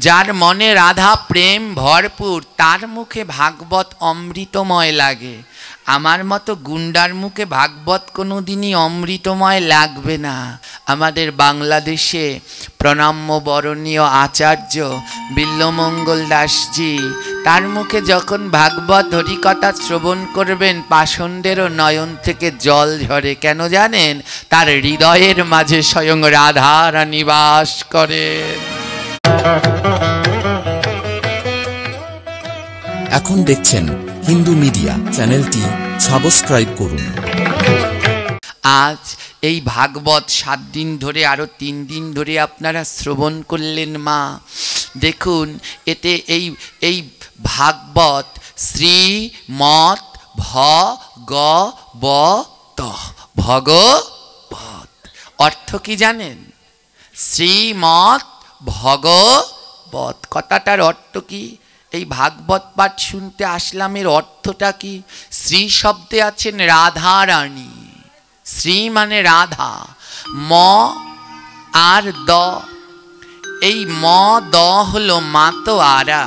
যার মনে রাধা প্রেম ভরপুর তার মুখে ভাগবত অমৃতময় লাগে। আমার মতো গুন্ডার মুখে ভাগবত কোনো দিনই অমৃতময় লাগবে না। আমাদের বাংলাদেশে প্রণাম্য বরণীয় আচার্য বিল্বমঙ্গল দাসজি, তার মুখে যখন ভাগবত হরিকথা শ্রবণ করবেন পাষণ্ডেরও নয়ন থেকে জল ঝরে। কেন জানেন? তার হৃদয়ের মাঝে স্বয়ং রাধারানী বাস করেন। এখন দেখছেন হিন্দু মিডিয়া চ্যানেলটি সাবস্ক্রাইব করুন। আজ এই ভাগবত 7 দিন ধরে আরো 3 দিন ধরে আপনারা শ্রবণ করলেন মা। দেখুন এতে এই ভাগবত শ্রীমৎ ভগবত, ভগবত অর্থ কি জানেন? শ্রীমৎ ভগবত কথাটার অর্থ কি? এই ভাগবত পাঠ শুনতে আসলাম, এর অর্থটা কি? শ্রী শব্দে আছেন রাধা রানী। শ্রী মানে রাধা, ম আর দ, এই ম দ হলো মাতোয়ারা।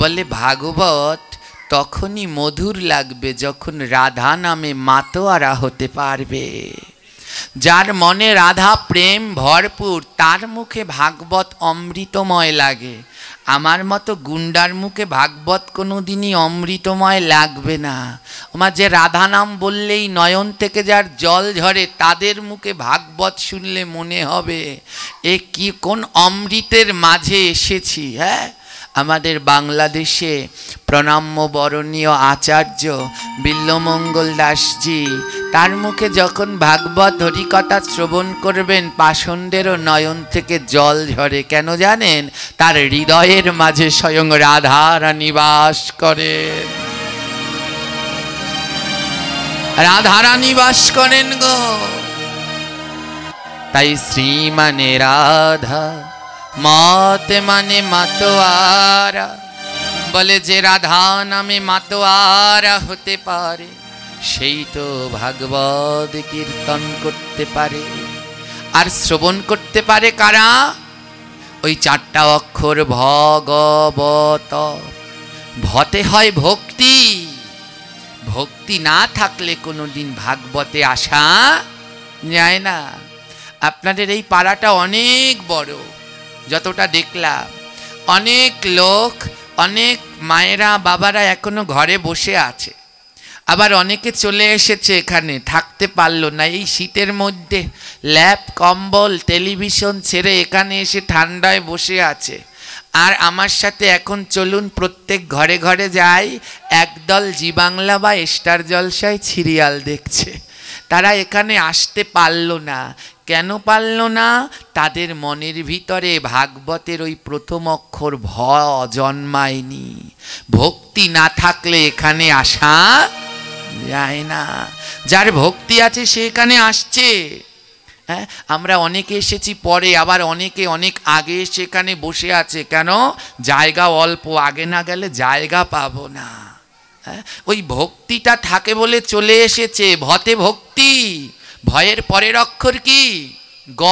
বলে ভাগবত তখনই মধুর লাগবে যখন রাধা নামে মাতোয়ারা হতে পারবে। যার মনে রাধা প্রেম ভরপুর তার মুখে ভাগবত অমৃতময় লাগে। আমার মতো গুন্ডার মুখে ভাগবত কোনো দিনই অমৃতময় লাগবে না। আমার যে রাধা নাম বললেই নয়ন থেকে যার জল ঝরে, তাদের মুখে ভাগবত শুনলে মনে হবে এ কি কোন অমৃতের মাঝে এসেছি। হ্যাঁ, আমাদের বাংলাদেশে প্রণাম্য বরণীয় আচার্য বিল্বমঙ্গল দাসজি, তার মুখে যখন ভাগবত হরিকথা শ্রবণ করবেন পাষণ্ডেরও নয়ন থেকে জল ঝরে। কেন জানেন? তার হৃদয়ের মাঝে স্বয়ং রাধারানী বাস করেন। রাধারানী বাস করেন গো। তাই শ্রী মানে রাধা, মত মানে মাতোয়ারা। বলে যে রাধা নামে মাতোয়ারা হতে পারে সেই তো ভাগবত কীর্তন করতে পারে। আর শ্রবণ করতে পারে কারা? ওই 4টা অক্ষর ভগবত। ভতে হয় ভক্তি। ভক্তি না থাকলে কোনোদিন ভাগবতে আসা যায় না। আপনাদের এই পাড়াটা অনেক বড়, যতটা দেখলাম অনেক লোক, অনেক মায়েরা বাবারা এখনো ঘরে বসে আছে। আবার অনেকে চলে এসেছে এখানে, থাকতে পারলো না এই শীতের মধ্যে, ল্যাপ কম্বল টেলিভিশন ছেড়ে এখানে এসে ঠান্ডায় বসে আছে। আর আমার সাথে এখন চলুন প্রত্যেক ঘরে ঘরে যাই, একদল জি বাংলা বা স্টার জলসায় সিরিয়াল দেখছে। তারা এখানে আসতে পারলো না। কেন পারল না? তাদের মনের ভিতরে ভাগবতের ওই প্রথম অক্ষর ভ জন্মায়নি। ভক্তি না থাকলে এখানে আসা যায় না। যার ভক্তি আছে সে এখানে আসছে। হ্যাঁ, আমরা অনেকে এসেছি পরে, আবার অনেকে অনেক আগে সেখানে বসে আছে। কেন? জায়গা অল্প, আগে না গেলে জায়গা পাবো না। হ্যাঁ, ওই ভক্তিটা থাকে বলে চলে এসেছে। ভতে ভক্তি, ভয়ের পরের অক্ষর কি? গ।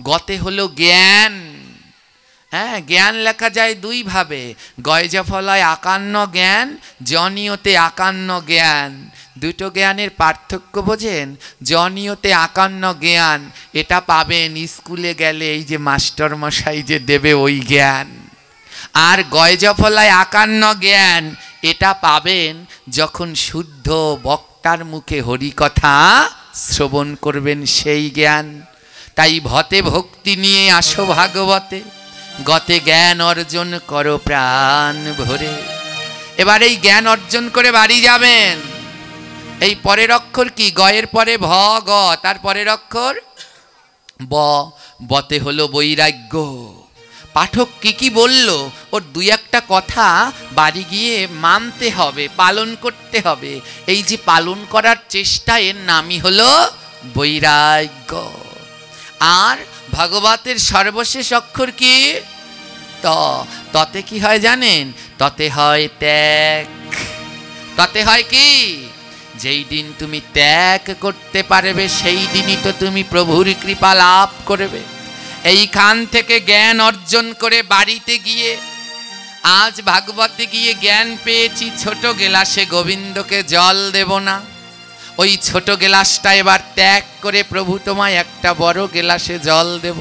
গতে হলো জ্ঞান। হ্যাঁ, জ্ঞান লেখা যায় 2 ভাবে, গয়জফলায় আকান্ন জ্ঞান, জনিয়তে আকান্ন জ্ঞান। দুটো জ্ঞানের পার্থক্য বোঝেন? জনিয়তে আকান্ন জ্ঞান এটা পাবেন স্কুলে গেলে, এই যে মাস্টার মশাই যে দেবে ওই জ্ঞান। আর গয়জফলায় আকান্ন জ্ঞান এটা পাবেন যখন শুদ্ধ বক্তার মুখে হরিকথা শ্রবণ করবেন, সেই জ্ঞান। তাই ভতে ভক্তি নিয়ে আসো ভাগবতে, গতে জ্ঞান অর্জন করো প্রাণ ভরে। এবার এই জ্ঞান অর্জন করে বাড়ি যাবেন। এই পরের অক্ষর কি? গয়ের পরে ভ গ, তার পরের অক্ষর ব। বতে হলো বৈরাগ্য। পাঠক কি বলল ওর 2-1টা কথা বাড়ি গিয়ে মানতে হবে, পালন করতে হবে। এই যে পালন করার চেষ্টা, এর নামই হলো বৈরাগ্য। আর ভাগবতের সর্বশেষ অক্ষর কি? ত। ততে কি হয় জানেন? ততে হয় ত্যাগ। ততে হয় কি? যেই দিন তুমি ত্যাগ করতে পারবে সেই দিনই তো তুমি প্রভুর কৃপা লাভ করবে। এইখান থেকে জ্ঞান অর্জন করে বাড়িতে গিয়ে আজ ভাগবতে গিয়ে জ্ঞান পেয়েছি, ছোট গেলাসে গোবিন্দকে জল দেব না, ওই ছোট গেলাসটা এবার ত্যাগ করে প্রভু তোমায় একটা বড় গেলাসে জল দেব।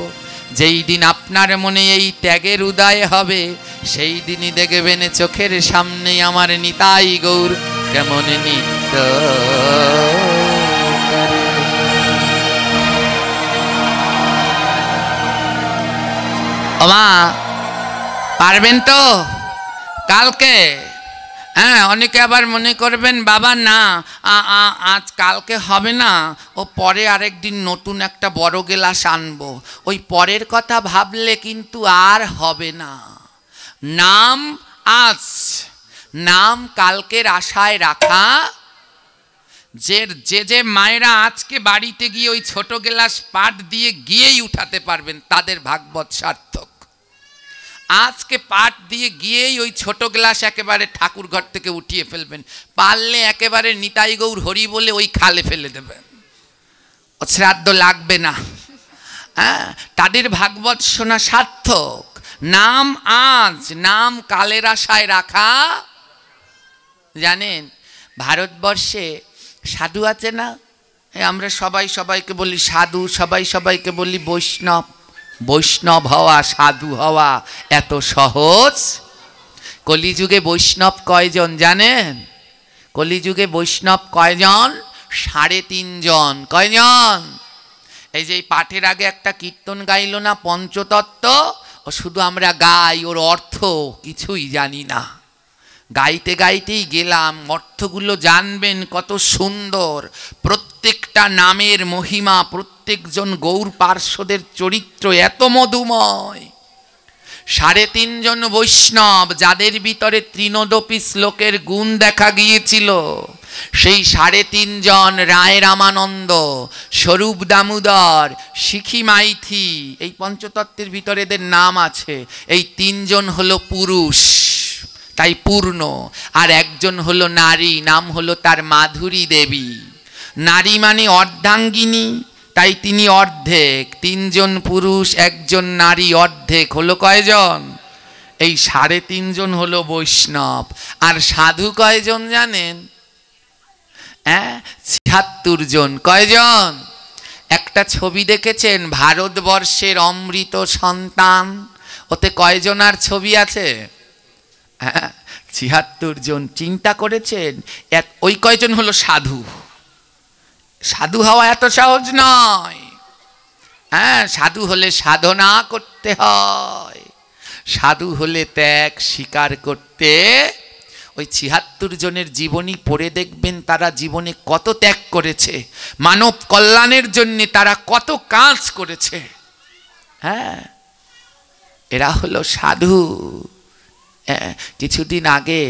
যেই দিন আপনার মনে এই ত্যাগের উদয় হবে, সেই দিনই দেখবেন চোখের সামনে আমার নিতাই গৌর কেমন নিত্য। ওমা পারবেন তো কালকে? হ্যাঁ, অনেকে আবার মনে করবেন বাবা না আজ কালকে হবে না, ও পরে আরেকদিন নতুন একটা বড় গেলাস আনবো। ওই পরের কথা ভাবলে কিন্তু আর হবে না। নাম আজ, নাম কালকের আশায় রাখা। যে মায়েরা আজকে বাড়িতে গিয়ে ওই ছোট গেলাস পাট দিয়ে গিয়েই উঠাতে পারবেন, তাদের ভাগবত সার্থক। আজকে পাট দিয়ে গিয়েই ওই ছোট গ্লাস একেবারে ঠাকুর ঘর থেকে উঠিয়ে ফেলবেন, পারলে একেবারে নিতাই গৌর হরি বলে ওই খালে ফেলে দেবেন, ও শ্রাদ্ধ লাগবে না। হ্যাঁ, তাদের ভাগবত শোনা সার্থক। নাম আজ, নাম কালের আশায় রাখা। জানেন ভারতবর্ষে সাধু আছে না? আমরা সবাই সবাইকে বলি সাধু, সবাই সবাইকে বলি বৈষ্ণব। বৈষ্ণব হওয়া, সাধু হওয়া এত সহজ? কলিযুগে বৈষ্ণব কয়জন জানেন? কলিযুগে বৈষ্ণব কয়জন? 3.5 জন। কয়জন? এই যে পাঠের আগে একটা কীর্তন গাইল না, পঞ্চতত্ত্ব, ও শুধু আমরা গাই, ওর অর্থ কিছুই জানি না। গাইতে গাইতেই গেলাম, অর্থগুলো জানবেন কত সুন্দর। প্রত্যেকটা নামের মহিমা, প্রত্যেকজন গৌর পার্শ্বদের চরিত্র এত মধুময়। 3.5 জন বৈষ্ণব, যাদের ভিতরে ত্রিনোদপি শ্লোকের গুণ দেখা গিয়েছিল। সেই 3.5 জন রায় রামানন্দ, স্বরূপ দামোদর, শিখি মাইথি, এই পঞ্চতত্ত্বের ভিতরে এদের নাম আছে। এই 3 জন হলো পুরুষ, তাই পূর্ণ। আর একজন হলো নারী, নাম হলো তার মাধুরী দেবী। নারী মানে অর্ধাঙ্গিনী, তাই তিনি অর্ধেক। 3 জন পুরুষ, 1 জন নারী, অর্ধেক হলো কয়জন? এই 3.5 জন হলো বৈষ্ণব। আর সাধু কয়জন জানেন? 76 জন। কয়জন? একটা ছবি দেখেছেন ভারতবর্ষের অমৃত সন্তান, ওতে কয়জনার ছবি আছে? 76 জন। চিন্তা করেছেন ওই কয়জন হলো সাধু? সাধু হওয়া এত সহজ নয়। হ্যাঁ, সাধু হলে সাধনা করতে হয়, সাধু হলে ত্যাগ স্বীকার করতে। ওই 76 জনের জীবনী পড়ে দেখবেন তারা জীবনে কত ত্যাগ করেছে, মানব কল্যাণের জন্য তারা কত কাজ করেছে। হ্যাঁ, এরা হলো সাধু। কিছুদিন আগে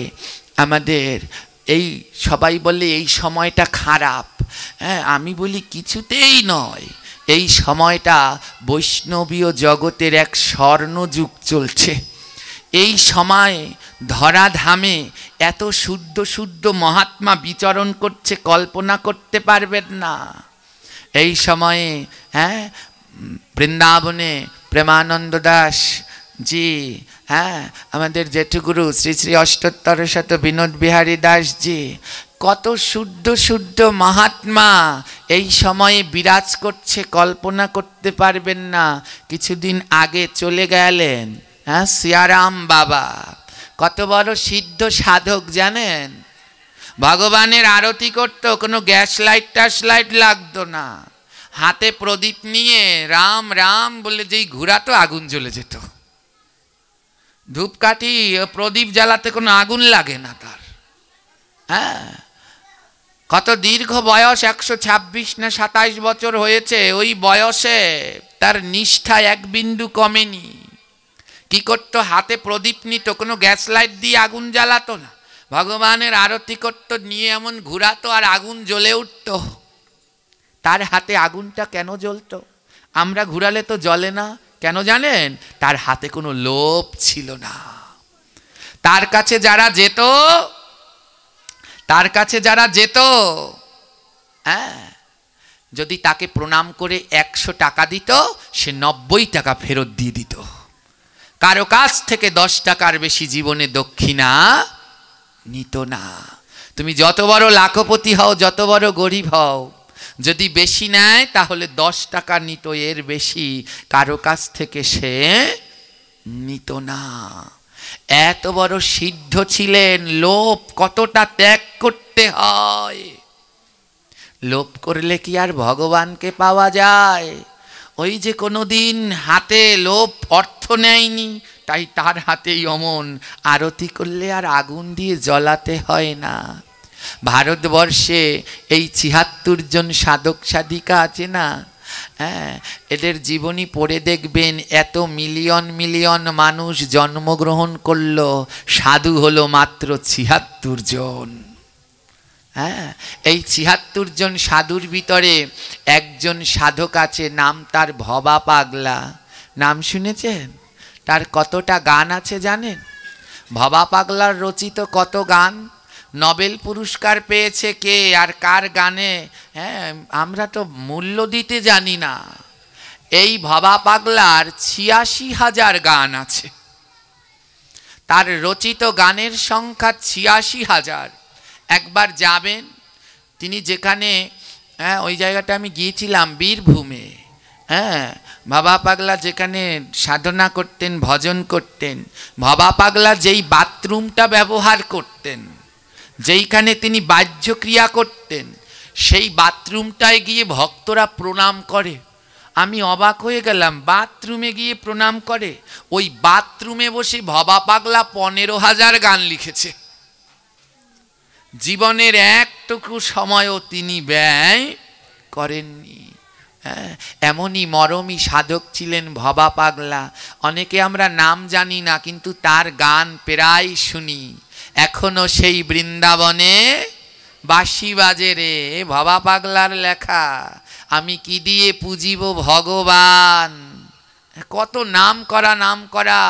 আমাদের এই সবাই বলে এই সময়টা খারাপ, হ্যাঁ আমি বলি কিছুতেই নয়। এই সময়টা বৈষ্ণবীয় জগতের এক স্বর্ণযুগ চলছে। এই সময় ধরাধামে এত শুদ্ধ শুদ্ধ মহাত্মা বিচরণ করছে, কল্পনা করতে পারবেন না। এই সময়ে বৃন্দাবনে প্রেমানন্দ দাস জি, আমাদের জেঠুগুরু শ্রী শ্রী অষ্টোত্তর শত বিনোদ বিহারী দাস জি, কত শুদ্ধ শুদ্ধ মহাত্মা এই সময়ে বিরাজ করছে, কল্পনা করতে পারবেন না। কিছুদিন আগে চলে গেলেন সিয়ারাম বাবা, কত বড় সিদ্ধ সাধক জানেন। ভগবানের আরতি করতো, কোনো গ্যাস লাইট টাস লাইট লাগতো না, হাতে প্রদীপ নিয়ে রাম রাম বলে যেই ঘুরাতো আগুন জ্বলে যেত। ধূপকাঠি প্রদীপ জ্বালাতে কোনো আগুন লাগে না তার। হ্যাঁ, কত দীর্ঘ বয়স, 126 না 27 বছর হয়েছে। ওই বয়সে তার নিষ্ঠা এক বিন্দু কমেনি। কি করতো? হাতে প্রদীপ নিত, কোনো গ্যাস লাইট দিয়ে আগুন জ্বালাতো না, ভগবানের আরতি করতো, নিয়ে এমন ঘুরাতো আর আগুন জ্বলে উঠত। তার হাতে আগুনটা কেন জ্বলতো? আমরা ঘুরালে তো জ্বলে না, কেন জানেন? তার হাতে কোনো লোভ ছিল না। তার কাছে যারা যেত, যদি তাকে প্রণাম করে 100 টাকা দিত, সে 90 টাকা ফেরত দিয়ে দিত। কারো কাছ থেকে 10 টাকার বেশি জীবনে দক্ষিণা নিত না। তুমি যত বড় লাখপতি হও, যত বড় গরিব হও, যদি বেশি নেয় তাহলে 10 টাকা নিত, এর বেশি কারো কাছ থেকে সে নিত না। এত বড় সিদ্ধ ছিলেন। লোভ কতটা ত্যাগ করতে হয়। লোভ করলে কি আর ভগবানকে পাওয়া যায়? ওই যে কোনোদিন হাতে লোভ অর্থ নেয়নি, তাই তার হাতেই অমন আরতি করলে আর আগুন দিয়ে জ্বলাতে হয় না। ভারতবর্ষে এই ৭৬ জন সাধক সাধিকা আছে না, হ্যাঁ, এদের জীবনী পড়ে দেখবেন এত মিলিয়ন মিলিয়ন মানুষ জন্মগ্রহণ করলো, সাধু হলো মাত্র ৭৬ জন। হ্যাঁ, এই ৭৬ জন সাধুর ভিতরে একজন সাধক আছে, নাম তার ভবা পাগলা। নাম শুনেছেন? তার কতটা গান আছে জানেন? ভবা পাগলার রচিত কত গান, নোবেল পুরস্কার পেয়েছে কে আর কার গানে, হ্যাঁ, আমরা তো মূল্য দিতে জানি না। এই ভবা পাগলার ৮৬,০০০ গান আছে। তার রচিত গানের সংখ্যা ৮৬,০০০। একবার যাবেন তিনি যেখানে, হ্যাঁ, ওই জায়গাটা আমি গিয়েছিলাম, বীরভূমে। হ্যাঁ, ভবা পাগলা যেখানে সাধনা করতেন, ভজন করতেন, ভবা পাগলা যেই বাথরুমটা ব্যবহার করতেন, যেইখানে তিনি বাহ্যক্রিয়া করতেন, সেই বাথরুমটায় গিয়ে ভক্তরা প্রণাম করে। আমি অবাক হয়ে গেলাম, বাথরুমে গিয়ে প্রণাম করে। ওই বাথরুমে বসে ভবা পাগলা ১৫,০০০ গান লিখেছে। জীবনের একটুকু সময়ও তিনি ব্যয় করেননি। হ্যাঁ, এমনই মরমী সাধক ছিলেন ভবা পাগলা। অনেকে আমরা নাম জানি না, কিন্তু তার গান প্রায় শুনি। এখনো সেই বৃন্দাবনে বাঁশি বাজে রে, ভবা পাগলার লেখা। আমি কি দিয়ে পুজিব ভগবান, কত নাম করা,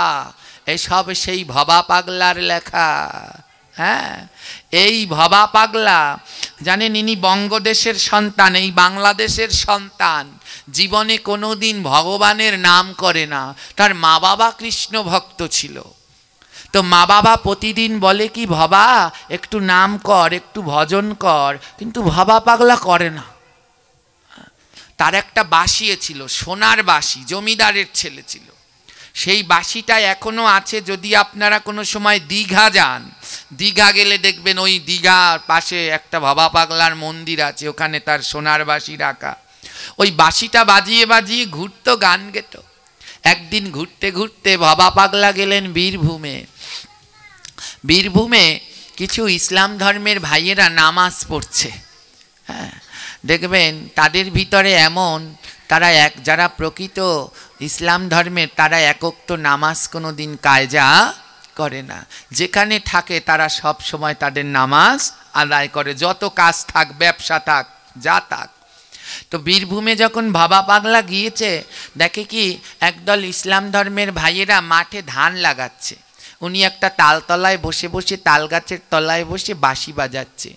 এসব সেই ভবা পাগলার লেখা। হ্যাঁ, এই ভবা পাগলা জানেন, ইনি বঙ্গদেশের সন্তান, এই বাংলাদেশের সন্তান। জীবনে কোনোদিন ভগবানের নাম করে না। তার মা বাবা কৃষ্ণ ভক্ত ছিল, তো মা বাবা প্রতিদিন বলে কি, ভবা একটু নাম কর, একটু ভজন কর, কিন্তু ভবা পাগলা করে না। তার একটা বাঁশি ছিল, সোনার বাঁশি, জমিদারের ছেলে ছিল। সেই বাঁশিটা এখনো আছে। যদি আপনারা কোনো সময় দীঘা যান, দীঘা গেলে দেখবেন ওই দীঘার পাশে একটা ভবা পাগলার মন্দির আছে, ওখানে তার সোনার বাঁশি রাখা। ওই বাঁশিটা বাজিয়ে বাজিয়ে ঘুরতো, গান গেত। একদিন ঘুরতে ঘুরতে ভবা পাগলা গেলেন বীরভূমে। বীরভূমে কিছু ইসলাম ধর্মের ভাইয়েরা নামাজ পড়ছে। হ্যাঁ, দেখবেন তাদের ভিতরে এমন, তারা যারা প্রকৃত ইসলাম ধর্মের, তারা একক তো নামাজ কোনো দিন কায়জা করে না। যেখানে থাকে তারা সব সময় তাদের নামাজ আদায় করে, যত কাজ থাক, ব্যবসা থাক, যা থাক। তো বীরভূমে যখন ভবা পাগলা গিয়েছে, দেখে কি একদল ইসলাম ধর্মের ভাইয়েরা মাঠে ধান লাগাচ্ছে। উনি একটা তালতলায় বসে বসে, তাল গাছের তলায় বসে বাঁশি বাজাচ্ছে।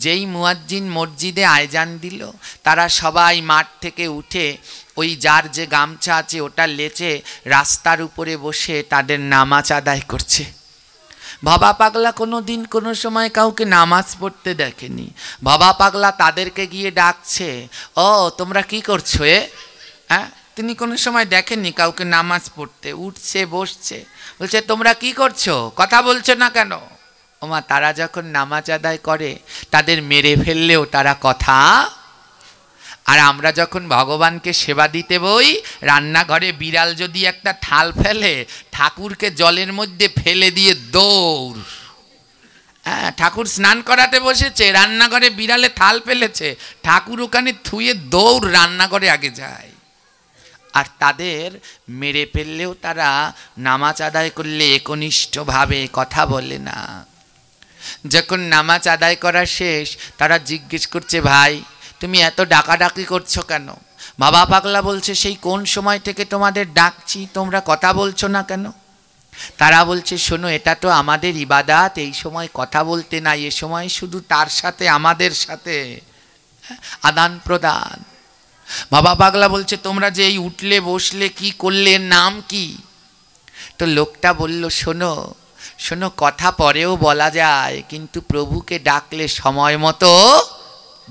যেই মুয়াজ্জিন মসজিদে আয়জান দিল, তারা সবাই মাঠ থেকে উঠে ওই যার যে গামছা আছে ওটা লেচে রাস্তার উপরে বসে তাদের নামাজ আদায় করছে। ভবা পাগলা কোনো দিন কোনো সময় কাউকে নামাজ পড়তে দেখেনি। ভবা পাগলা তাদেরকে গিয়ে ডাকছে, ও তোমরা কি করছো? হ্যাঁ, তিনি কোনো সময় দেখেননি কাউকে নামাজ পড়তে। উঠছে, বসছে, বলছে তোমরা কি করছো, কথা বলছো না কেন? ওমা, তারা যখন নামাজ আদায় করে তাদের মেরে ফেললেও তারা কথা। আর আমরা যখন ভগবানকে সেবা দিতে বই, রান্নাঘরে বিড়াল যদি একটা থাল ফেলে, ঠাকুরকে জলের মধ্যে ফেলে দিয়ে দৌড়। হ্যাঁ, ঠাকুর স্নান করাতে বসেছে, রান্নাঘরে বিড়ালে থাল ফেলেছে, ঠাকুর ওখানে থুয়ে দৌড় রান্নাঘরে আগে যায়। আর তাদের মেরে ফেললেও তারা নামাজ আদায় করলে একনিষ্ঠভাবে কথা বলে না। যখন নামাজ আদায় করা শেষ, তারা জিজ্ঞেস করছে, ভাই তুমি এত ডাকাডাকি করছো কেন? ভবা পাগলা বলছে, সেই কোন সময় থেকে তোমাদের ডাকছি, তোমরা কথা বলছো না কেন? তারা বলছে, শোনো, এটা তো আমাদের ইবাদাত, এই সময় কথা বলতে নাই, এ সময় শুধু তার সাথে আমাদের সাথে আদান প্রদান। বাবা পাগলা বলছে তোমরা যে এই উঠলে বসলে কি করলে, নাম কি? তো লোকটা বলল শোনো শোনো, কথা পরেও বলা যায়, কিন্তু প্রভুকে ডাকলে সময় মতো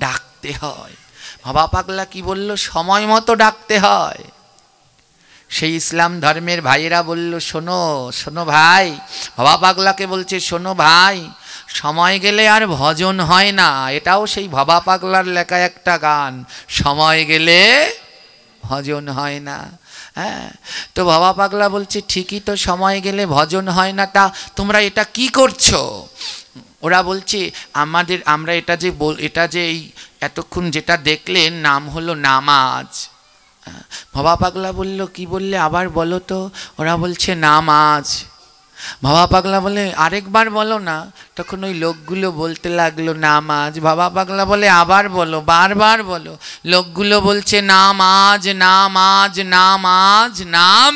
ডাকতে হয়। বাবা পাগলা কি বলল? সময় মতো ডাকতে হয়। সেই ইসলাম ধর্মের ভাইয়েরা বলল শোনো শোনো ভাই, বাবা পাগলাকে বলছে শোনো ভাই, সময় গেলে আর ভজন হয় না। এটাও সেই বাবা পাগলার লেখা একটা গান, সময় গেলে ভজন হয় না। হ্যাঁ, তো বাবা পাগলা বলছে ঠিকই তো, সময় গেলে ভজন হয় না, তা তোমরা এটা কি করছো? ওরা বলছে আমরা এটা যে এই এতক্ষণ যেটা দেখলেন নাম হলো নামাজ। বাবা পাগলা বলল কি বললে, আবার বলো তো। ওরা বলছে নামাজ। বাবা পাগলা বলে আরেকবার বলো না। তখন ওই লোকগুলো বলতে লাগলো নামাজ। বাবা পাগলা বলে আবার বলো, বারবার বলো। লোকগুলো বলছে নামাজ নামাজ নামাজ নাম।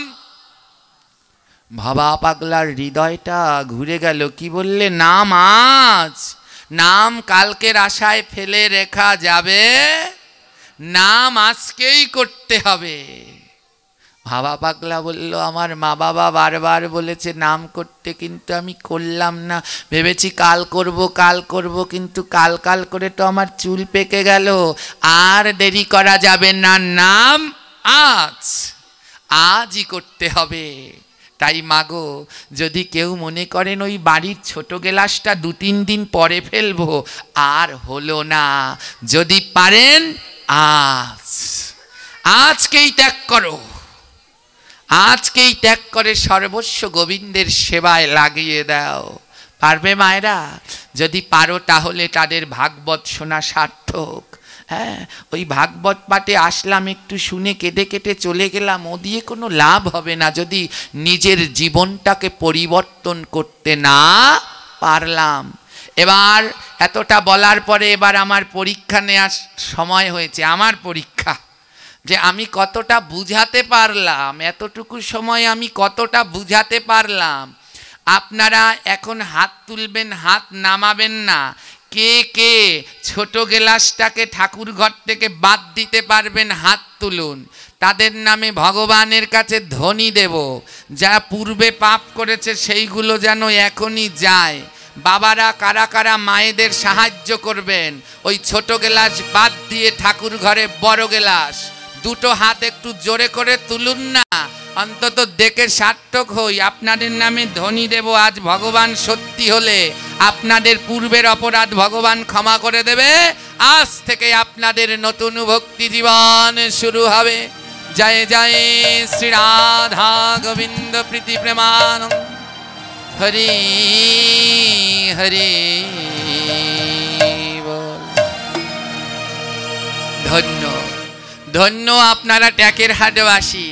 বাবা পাগলার হৃদয়টা ঘুরে গেল। কি বললে? নামাজ। নাম কালকের আশায় ফেলে রেখা যাবে, নাম আজকেই করতে হবে। বাবা পাগলা বলল আমার মা বাবা বারবার বলেছে নাম করতে, কিন্তু আমি করলাম না। ভেবেছি কাল করব, কিন্তু কাল করে তো আমার চুল পেকে গেল। আর দেরি করা যাবে না, নাম আজই করতে হবে। তাই মাগো, যদি কেউ মনে করেন ওই বাড়ির ছোট গেলাসটা 2-3 দিন পরে ফেলবো, আর হলো না। যদি পারেন আজকেই ত্যাগ করো, আজকেই ত্যাগ করে সর্বস্ব গোবিন্দের সেবায় লাগিয়ে দাও। পারবে মায়েরা? যদি পারো তাহলে তাদের ভাগবত শোনা সার্থক। হ্যাঁ, ওই ভাগবত পাঠে আসলাম, একটু শুনে কেটে কেটে চলে গেলাম, ও দিয়ে কোনো লাভ হবে না যদি নিজের জীবনটাকে পরিবর্তন করতে না পারলাম। এবার এতটা বলার পরে এবার আমার পরীক্ষা নেওয়ার সময় হয়েছে। আমার পরীক্ষা যে আমি কতটা বুঝাতে পারলাম, এতটুকু সময় আমি কতটা বুঝাতে পারলাম। আপনারা এখন হাত তুলবেন, হাত নামাবেন না। কে কে ছোট গেলাসটাকে ঠাকুর ঘর থেকে বাদ দিতে পারবেন হাত তুলুন। তাদের নামে ভগবানের কাছে ধ্বনি দেব। যা পূর্বে পাপ করেছে সেইগুলো যেন এখনই যায়। বাবারা কারা কারা মায়েদের সাহায্য করবেন? ওই ছোট গেলাস বাদ দিয়ে ঠাকুর ঘরে বড় গেলাস, দুটো হাত একটু জোরে করে তুলুন না, অন্তত দেখে সার্থক হই। আপনাদের নামে ধ্বনি দেব। আজ ভগবান সত্যি হলে আপনাদের পূর্বের অপরাধ ভগবান ক্ষমা করে দেবে। আজ থেকে আপনাদের নতুন ভক্তি জীবন শুরু হবে। জয় জয় শ্রী রাধা গোবিন্দ প্রীতি প্রেমানন্দ। হরি হরি বল। ধন্য ধন্য আপনারা ট্যাকের হাটবাসী।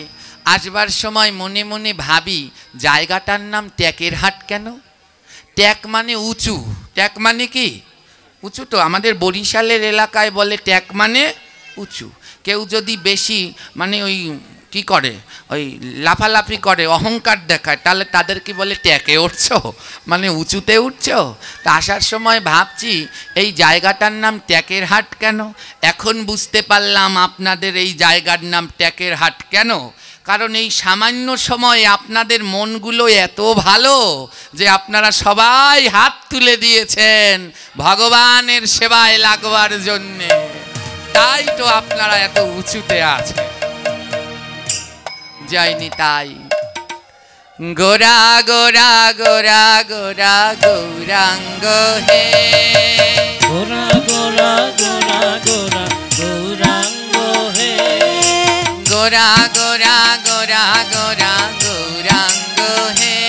আসবার সময় মনে মনে ভাবি জায়গাটার নাম ট্যাকের হাট কেন? ট্যাক মানে উঁচু। ট্যাক মানে কি? উঁচু। তো আমাদের বরিশালের এলাকায় বলে ট্যাক মানে উঁচু। কেউ যদি বেশি মানে ওই কি করে, ওই লাফালাফি করে, অহংকার দেখায়, তাহলে তাদের কি বলে ট্যাকে উঠছো, মানে উঁচুতে উঠছো। তা আসার সময় ভাবছি এই জায়গাটার নাম ট্যাকের হাট কেন। এখন বুঝতে পারলাম আপনাদের এই জায়গার নাম ট্যাকের হাট কেন। কারণ এই সামান্য সময়ে আপনাদের মনগুলো এত ভালো যে আপনারা সবাই হাত তুলে দিয়েছেন ভগবানের সেবায় লাগবার জন্যে। তাই তো আপনারা এত উঁচুতে আছেন। যায়নি তাই। গোরা গোরা গোরা গোরা গৌরাঙ্গ হে, গোরা গোরা গোরা গোরা গৌরাঙ্গ হে, গোরা গোরা গোরা গোরা গৌরাঙ্গ হে,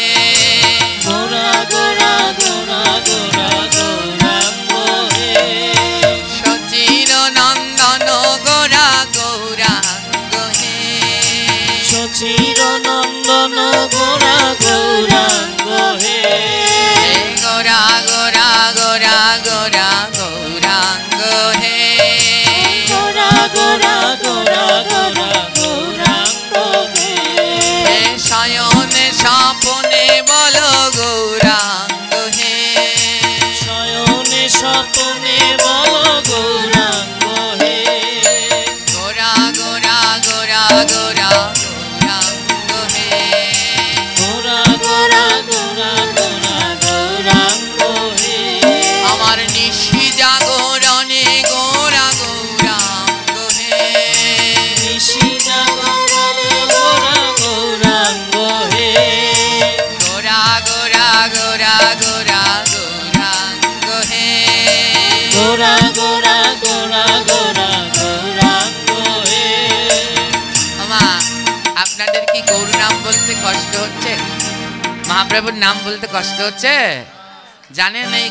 গোরা গোরা গোরা গোরা গৌরাঙ্গ হে, সচির নন্দন গোরা গৌরাঙ্গ হে, সচির নন্দন গোরা গৌরাঙ্গ হে, গোরা গোরা গোরা গোরা গৌরাঙ্গ হে, গোরা গোরা গোরা গোরা গৌরাঙ্গ হে, শয়নে স্বপনে গোরা গোরা গোরা গোরা গৌরাঙ্গ হে। আমা আপনাদের কি গৌর নাম বলতে কষ্ট হচ্ছে? মহাপ্রভুর নাম বলতে কষ্ট হচ্ছে? জানেন এই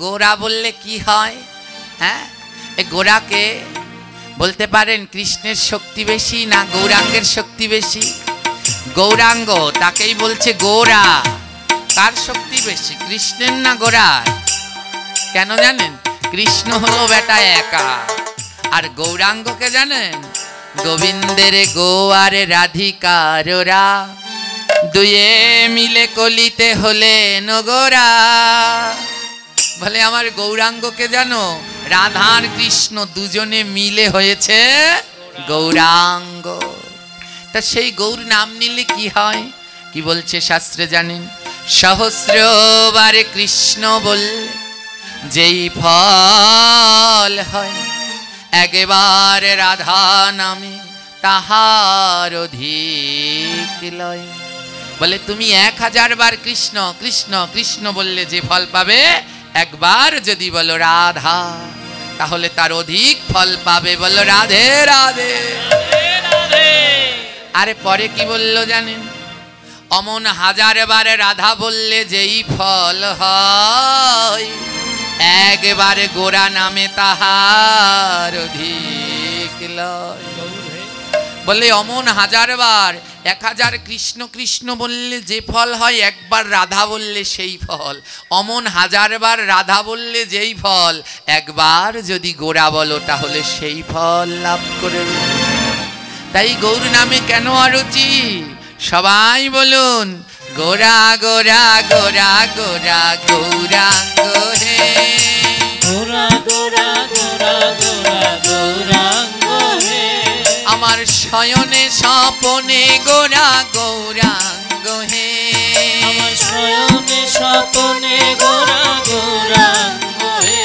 গোরা বললে কি হয়? হ্যাঁ, এই গোরাকে বলতে পারেন কৃষ্ণের শক্তি বেশি না গৌরাঙ্গের শক্তি বেশি? গৌরাঙ্গ তাকেই বলছে গোরা। কার শক্তি বেশি, কৃষ্ণের না গোরার? কেন জানেন? কৃষ্ণ হলো বেটা একা, আর গৌরাঙ্গকে জানেন? গোবিন্দের গো আর রাধিকাররা দুয়ে মিলে কলিতে হলেন গোরা। বলে আমার গৌরাঙ্গকে জানো? রাধা আর কৃষ্ণ দুজনে মিলে হয়েছে গৌরাঙ্গ। তা সেই গৌর নাম নিলে কি হয়? কি বলছে শাস্ত্রে জানেন? সহস্রবার কৃষ্ণ বললে যেই ফল হয়, একবার রাধা নামে তাহার অধিক লয়। বলে তুমি 1000 বার কৃষ্ণ কৃষ্ণ কৃষ্ণ বললে যে ফল পাবে, একবার যদি বলো রাধা তাহলে তার অধিক ফল পাবে। বলো রাধে রাধে। আরে পরে কি বললো জানেন? অমন 1000 বার রাধা বললে যেই ফল হয়, একবারে গোরা নামে তাহার অধিক লয়। বলে অমন 1000 বার 1000 কৃষ্ণ কৃষ্ণ বললে যে ফল হয়, একবার রাধা বললে সেই ফল। অমন 1000 বার রাধা বললে যেই ফল, একবার যদি গোরা বলো তাহলে সেই ফল লাভ করে। তাই গৌর নামে কেন অরুচি? সবাই বলুন গোরা গোরা গোরা গোরা গৌরাঙ্গ হে। গোরা গোরা গোরা গোরা গৌরাঙ্গ হে। আমার শয়নে স্বপনে গোরা গৌরাঙ্গ হে। আমার শয়নে স্বপনে গোরা গৌরাঙ্গ হে।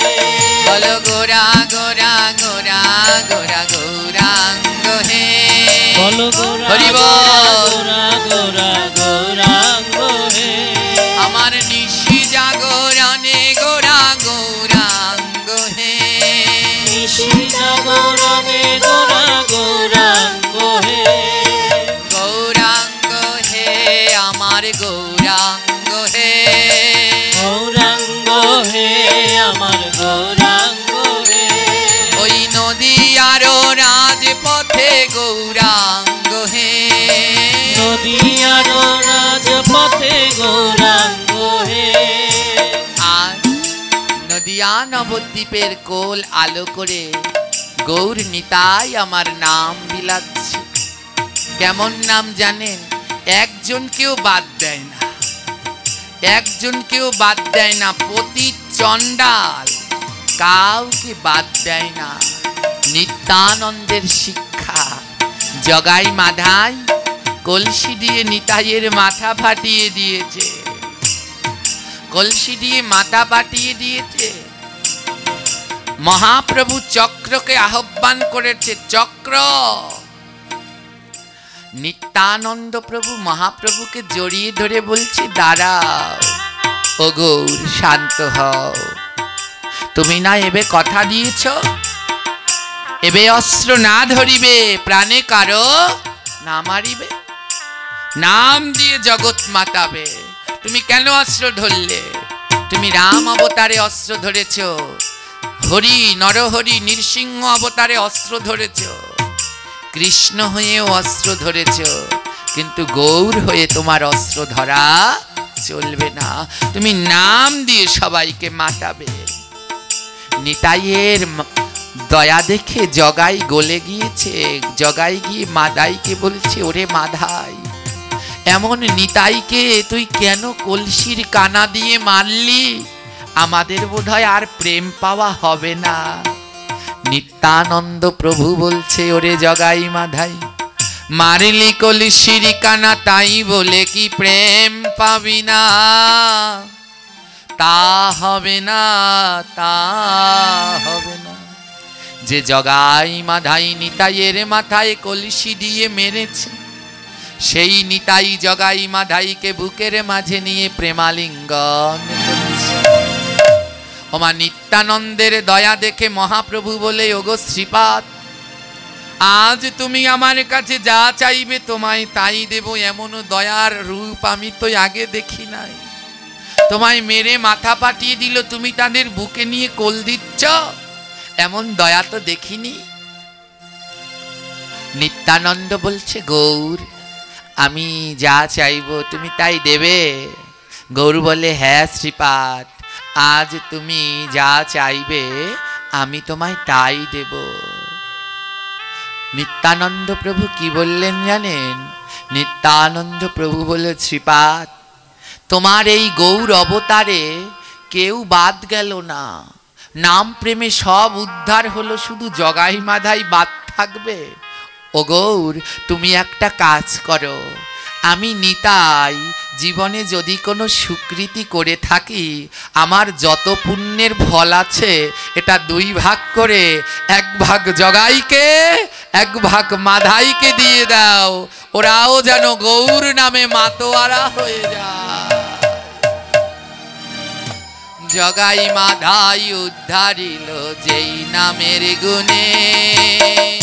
বলো গোরা গোরা গোরা গোরা গৌরাঙ্গ হে। বলো গোরা হরি বল। গোরা গোরা গৌরাঙ্গ হে। আমার নিশি জাগরণে গোরা গৌরাঙ্গ হে। নিশি জাগরণে গোরা গৌরাঙ্গ হে। গৌরাঙ্গ হে আমার গৌরাঙ্গ হে। গৌরাঙ্গ হে আমার গৌরাঙ্গ হে। ওই নদী আরো রাজপথে গৌরাঙ্গ হে। নদী আর রাজপথে গৌরাঙ্গ হে। আর নদিয়া নবদ্বীপের কোল আলো করে গৌর নিতাই আমার নাম বিলাচ্ছে। কেমন নাম জানেন? একজনকেও বাদ দেয় না, একজনকেও বাদ দেয় না। পতি চণ্ডাল কাউকে বাদ দেয় না। নিত্যানন্দের শিক্ষা। জগাই মাধাই কলসি দিয়ে নিতাইয়ের মাথা ফাটিয়ে দিয়েছে, কলসি দিয়ে মাথা ফাটিয়ে দিয়েছে। মহাপ্রভু চক্রকে আহ্বান করেছে, চক্র। নিত্যানন্দ প্রভু মহাপ্রভুকে জড়িয়ে ধরে বলছে দাঁড়াও, ও গৌর শান্ত হও। তুমি না এবে কথা দিয়েছ, এবে অস্ত্র না ধরিবে, প্রাণে কারো না মারিবে, নাম দিয়ে জগৎ মাতাবে। তুমি কেন অস্ত্র ধরলে? তুমি রাম অবতারে অস্ত্র ধরেছ, হরি নরহরি নৃসিংহ অবতারে অস্ত্র ধরেছ, কৃষ্ণ হয়েও অস্ত্র ধরেছ, কিন্তু গৌর হয়ে তোমার অস্ত্র ধরা চলবে না। তুমি নাম দিয়ে সবাইকে মাতাবে। নিতাইয়ের দয়া দেখে জগাই গলে গিয়েছে। জগাই গিয়ে মাদাইকে বলছে, ওরে মাধাই, এমন নিতাইকে তুই কেন কলসির কানা দিয়ে মারলি? আমাদের বোধহয় আর প্রেম পাওয়া হবে না। নিত্যানন্দ প্রভু বলছে, ওরে জগাই মাধাই, মারলি কলসির কানা তাই বলে কি প্রেম পাবি না? তা হবে না, তা হবে না। যে জগাই মাধাই নিতাইয়ের মাথায় কলসি দিয়ে মেরেছে, সেই নিতাই জগাই মাধাইকে বুকের মাঝে নিয়ে প্রেমালিঙ্গন করেছে। ওমা নিত্যানন্দের দয়া দেখে মহাপ্রভু বলে, ওগো শ্রীপাদ, আজ তুমি আমার কাছে যা চাইবে তোমায় তাই দেব, এমন দয়ার রূপ আমি তো আগে দেখি নাই। তোমায় মেরে মাথা পাঠিয়ে দিল, তুমি তাদের বুকে নিয়ে কোল দিচ্ছ, এমন দয়া তো দেখিনি। নিত্যানন্দ বলছে, গৌর, আমি যা চাইব তুমি তাই দেবে? গৌর বলে, হ্যাঁ শ্রীপাদ, আজ তুমি যা চাইবে আমি তোমায় তাই দেব। নিত্যানন্দ প্রভু কি বললেন জানেন? নিত্যানন্দ প্রভু বলে, শ্রীপাদ, তোমার এই গৌর অবতারে কেউ বাদ গেল না, নাম প্রেমে সব উদ্ধার হলো, শুধু জগাই মাধাই বাদ থাকবে। ও গৌর, তুমি একটা কাজ করো, আমি নিতাই জীবনে যদি কোনো সুকৃতি করে থাকি, আমার যত পুণ্যের ফল আছে এটা 2 ভাগ করে 1 ভাগ জগাইকে 1 ভাগ মাধাইকে দিয়ে দাও, ওরাও যেন গৌর নামে মাতোয়ারা হয়ে যায়। জগাই মাধাই উদ্ধারিল যেই নামের গুণে,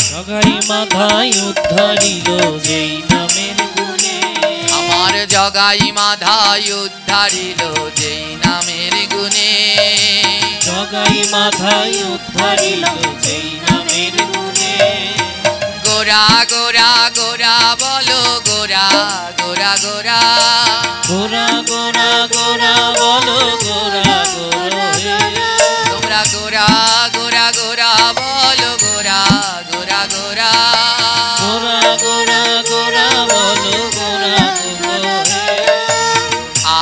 জগাই মাধাই উদ্ধারিল যেই নামের গুণে, আমার জগাই মাধাই উদ্ধারিল যেই নামের গুণে, জগাই মাধাই উদ্ধারিল যেই নামের গুণে। গোরা গোরা গোরা বলো গোরা গোরা গোরা, গোরা গোরা গোরা বলো গোরা গোরা হে। তোমরা গোরা গোরা গোরা বলো গোরা গোরা গোরা, গোরা গোরা গোরা বলো গোরা গোরা হে।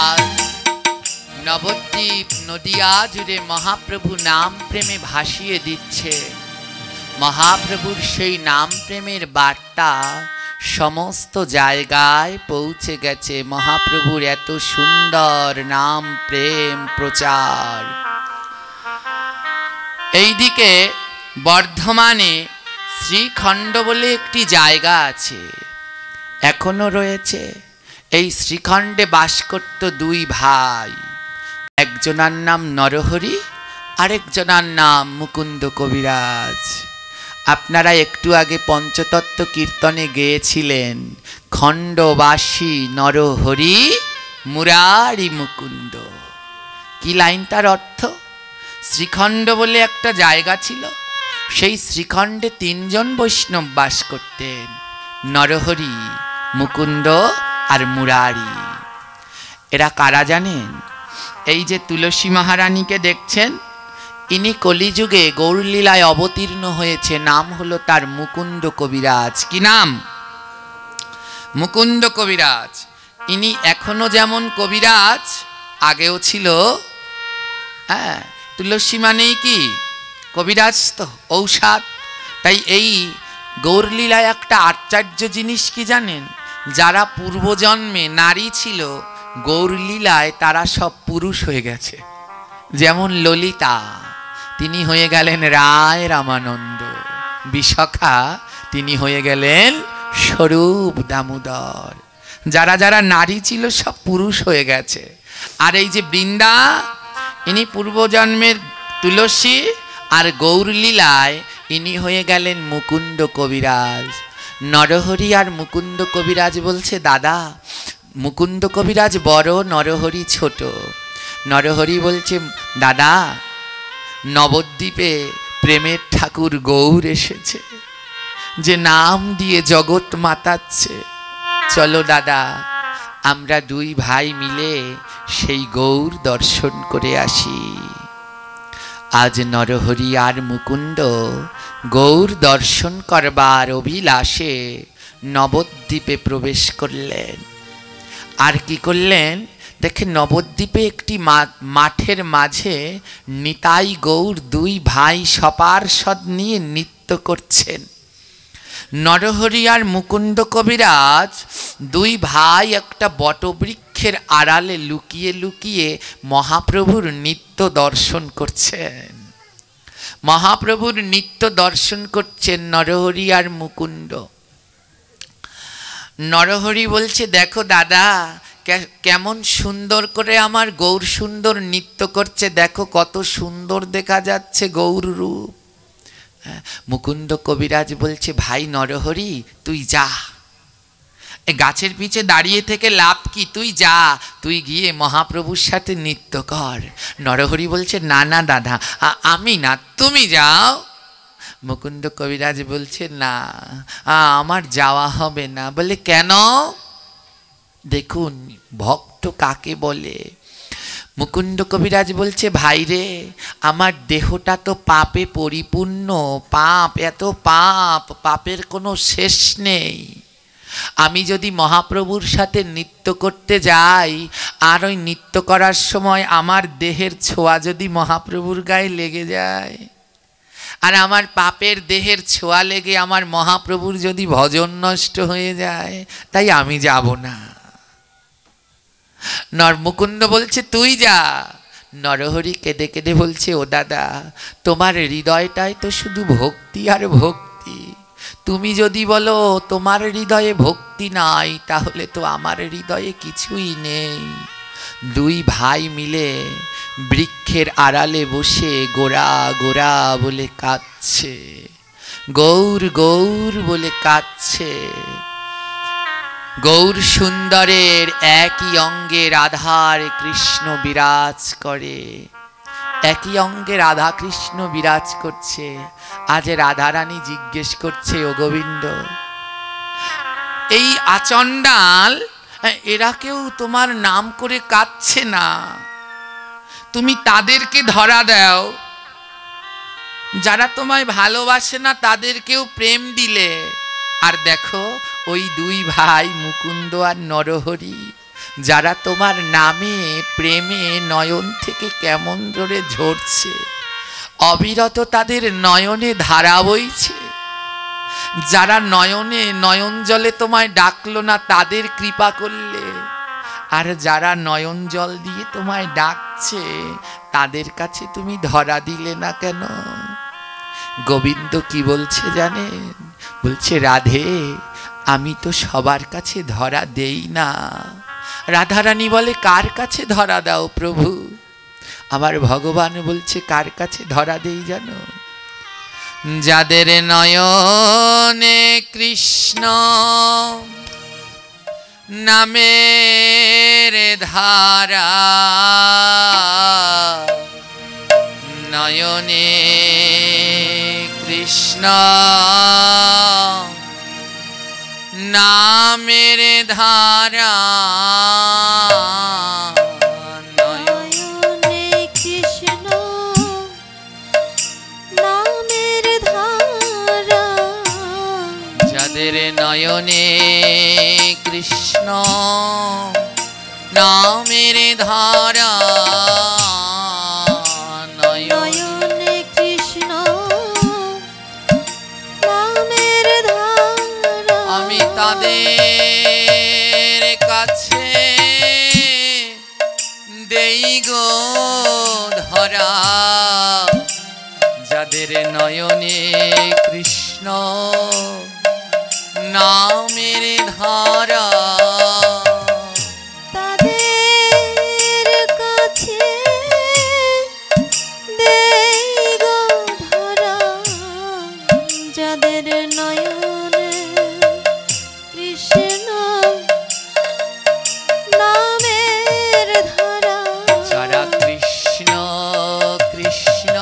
আর নবদ্বীপ নদিয়া জুড়ে মহাপ্রভু নাম প্রেমে ভাসিয়ে দিচ্ছে। মহাপ্রভুর সেই নাম প্রেমের বার্তা সমস্ত জায়গায় পৌঁছে গেছে। মহাপ্রভুর এত সুন্দর নাম প্রেম প্রচার। এইদিকে বর্ধমানে শ্রীখণ্ড বলে একটি জায়গা আছে, এখনো রয়েছে। এই শ্রীখণ্ডে বাস করত 2 ভাই, একজনার নাম নরহরি, আরেকজনার নাম মুকুন্দ কবিরাজ। আপনারা একটু আগে পঞ্চতত্ত্ব কীর্তনে গেয়েছিলেন, খণ্ডবাসী নরহরি মুরারি মুকুন্দ। কি লাইনটার অর্থ? শ্রীখণ্ড বলে একটা জায়গা ছিল, সেই শ্রীখণ্ডে 3 জন বৈষ্ণব বাস করতেন, নরহরি, মুকুন্দ আর মুরারি। এরা কারা জানেন? এই যে তুলসী মহারানীকে দেখছেন, ইনি কলিযুগে গৌরলীলায় অবতীর্ণ হয়েছে, নাম হলো তার মুকুন্দ কবিরাজ। কি নাম? মুকুন্দ কবিরাজ। ইনি এখনো যেমন কবিরাজ, আগেও ছিল। হ্যাঁ, তুলসী মানেই কি? কবিরাজ তো, ঔষধ। তাই এই গৌরলীলায় একটা আশ্চর্য জিনিস কি জানেন? যারা পূর্বজন্মে নারী ছিল, গৌরলীলায় তারা সব পুরুষ হয়ে গেছে। যেমন ললিতা, তিনি হয়ে গেলেন রায় রামানন্দ। বিশাখা, তিনি হয়ে গেলেন স্বরূপ দামোদর। যারা যারা নারী ছিল সব পুরুষ হয়ে গেছে। আর এই যে বৃন্দা, ইনি পূর্বজন্মের তুলসী, আর গৌরলীলায় ইনি হয়ে গেলেন মুকুন্দ কবিরাজ। নরহরি আর মুকুন্দ কবিরাজ বলছে, দাদা, মুকুন্দ কবিরাজ বড়, নরহরি ছোট। নরহরি বলছে, দাদা, নবদ্বীপে প্রেমের ঠাকুর গৌর এসেছে, যে নাম দিয়ে জগৎ মাতাচ্ছে। চলো দাদা, আমরা 2 ভাই মিলে সেই গৌর দর্শন করে আসি। আজ নরহরি আর মুকুন্দ গৌর দর্শন করবার অভিলাষে নবদ্বীপে প্রবেশ করলেন। আর কি করলেন? দেখে নবদ্বীপে একটি মাঠের মাঝে নিতাই গৌর 2 ভাই সপার্ষদ নিয়ে নৃত্য করছেন। নরহরি আর মুকুন্দ কবিরাজ 2 ভাই একটা বটবৃক্ষের আড়ালে লুকিয়ে লুকিয়ে মহাপ্রভুর নৃত্য দর্শন করছেন। মহাপ্রভুর নৃত্য দর্শন করছেন নরহরি আর মুকুন্দ। নরহরি বলছে, দেখো দাদা, কেমন সুন্দর করে আমার গৌর সুন্দর নৃত্য করছে, দেখো কত সুন্দর দেখা যাচ্ছে গৌর রূপ। মুকুন্দ কবিরাজ বলছে, ভাই নরহরি তুই যা, গাছের পিছে দাঁড়িয়ে থেকে লাভ কি, তুই যা, তুই গিয়ে মহাপ্রভুর সাথে নৃত্য কর। নরহরি বলছে, না না দাদা, আমি না, তুমি যাও। মুকুন্দ কবিরাজ বলছে, না আমার যাওয়া হবে না। বলে কেন? দেখুন ভক্ত কাকে বলে। মুকুন্দ কবিরাজ বলছে, ভাই রে, আমার দেহটা তো পাপে পরিপূর্ণ, পাপ, এত পাপ, পাপের কোনো শেষ নেই। আমি যদি মহাপ্রভুর সাথে নৃত্য করতে যাই, আর ওই নৃত্য করার সময় আমার দেহের ছোঁয়া যদি মহাপ্রভুর গায়ে লেগে যায়, আর আমার পাপের দেহের ছোঁয়া লেগে আমার মহাপ্রভুর যদি ভজন নষ্ট হয়ে যায়, তাই আমি যাব না। মুকুন্দ বলছে, তুই যা। নরহরি কেঁদে কেঁদে বলছে, ও দাদা, তোমার হৃদয়টাই তো শুধু ভক্তি আর ভক্তি। তুমি যদি বলো তোমার হৃদয়ে ভক্তি নাই, তাহলে তো আমার হৃদয়ে কিছুই নেই। দুই ভাই মিলে বৃক্ষের আড়ালে বসে গোরা গোরা বলে কাঁদছে, গৌর গৌর বলে কাঁদছে। গৌর সুন্দরের একই অঙ্গে রাধার কৃষ্ণ বিরাজ করে, একই অঙ্গে রাধা কৃষ্ণ বিরাজ করছে। আজ রাধারানী জিজ্ঞেস করছে, ও গোবিন্দ, এই আচণ্ডাল এরা কেউ তোমার নাম করে কাঁদছে না, তুমি তাদেরকে ধরা দাও। যারা তোমায় ভালোবাসে না তাদেরকেও প্রেম দিলে। আর দেখো ওই দুই ভাই মুকুন্দ আর নরহরি, যারা তোমার নামে প্রেমে নয়ন থেকে কেমন জোরে ঝরছে, অবিরত তাদের নয়নে ধারা বইছে। যারা নয়নে নয়ন জলে তোমায় ডাকলো না, তাদের কৃপা করলে। আর যারা নয়ন জল দিয়ে তোমায় ডাকছে, তাদের কাছে তুমি ধরা দিলে না কেন? গোবিন্দ কি বলছে জানেন? বলছে, রাধে, আমি তো সবার কাছে ধরা দেই না। রাধারানী বলে, কার কাছে ধরা দাও প্রভু? আমার ভগবান বলছে, কার কাছে ধরা দেই জানো? যাদের নয়নে কৃষ্ণ নামের ধারা, নয়নে কৃষ্ণ নামের ধারা, নয়নে কৃষ্ণ নামের ধারা, যাদের নয়নে কৃষ্ণ নামের ধারা, নয়নে কৃষ্ণ নামের ধারা, আমি তাদের কাছে দেই গো ধরা। যাদের নয়নে কৃষ্ণ নামের ধারা, তাদের কাছে দেই গো ধরা। যাদের নয়নে কৃষ্ণ নামের ধারা, যারা কৃষ্ণ কৃষ্ণ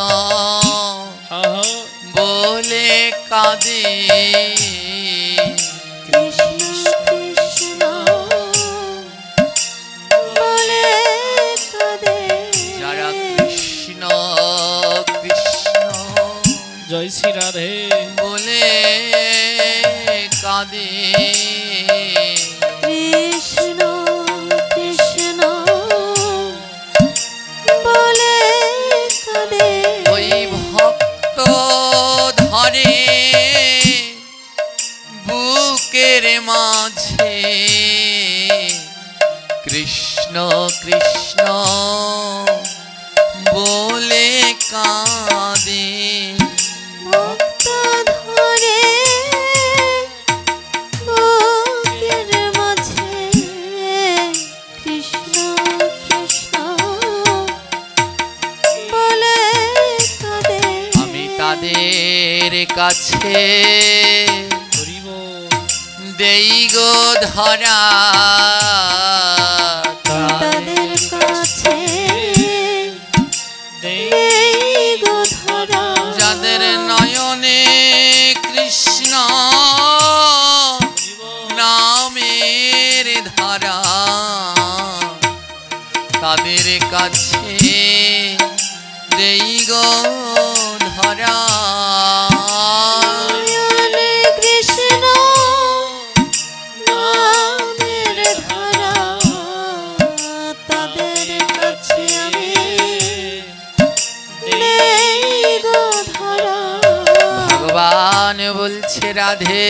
বলে কাঁদে, কৃষ্ণ কৃষ্ণ কাছে দেই গো ধরা তাদের কাছে দেই গো ধরা যাদের নয়নে কৃষ্ণ নামের ধারা তাদের কাছে দেই গো ধরা নয়নে কৃষ্ণ নামের ধারা তাদের কাছে আমি দেই গো ধরা। ভগবান বলছে রাধে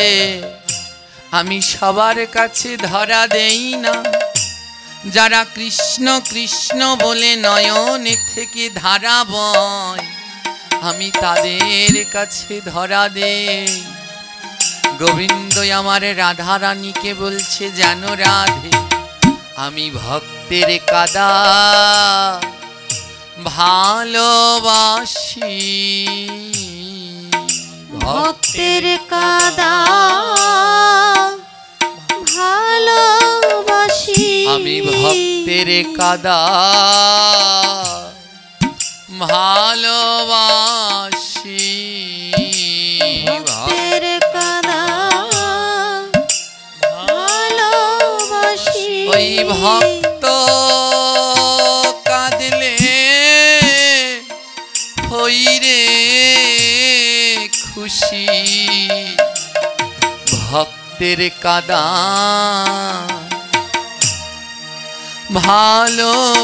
আমি সবার কাছে ধরা দেই না, যারা কৃষ্ণ কৃষ্ণ বলে নয়নে থেকে ধারা বয় আমি তাদের কাছে ধরা দেই। গোবিন্দ আমার রাধা রানীকে বলছে জানো রাধে আমি ভক্তের কাদা ভালোবাসি, ভক্তের কাদা ভালোবাসি আমি ভক্তের কাদা ভালোবাসি, ভক্তের কাদা ভালোবাসি ওই ভক্ত কাঁদলে হই রে খুশি, ভক্তের কাদা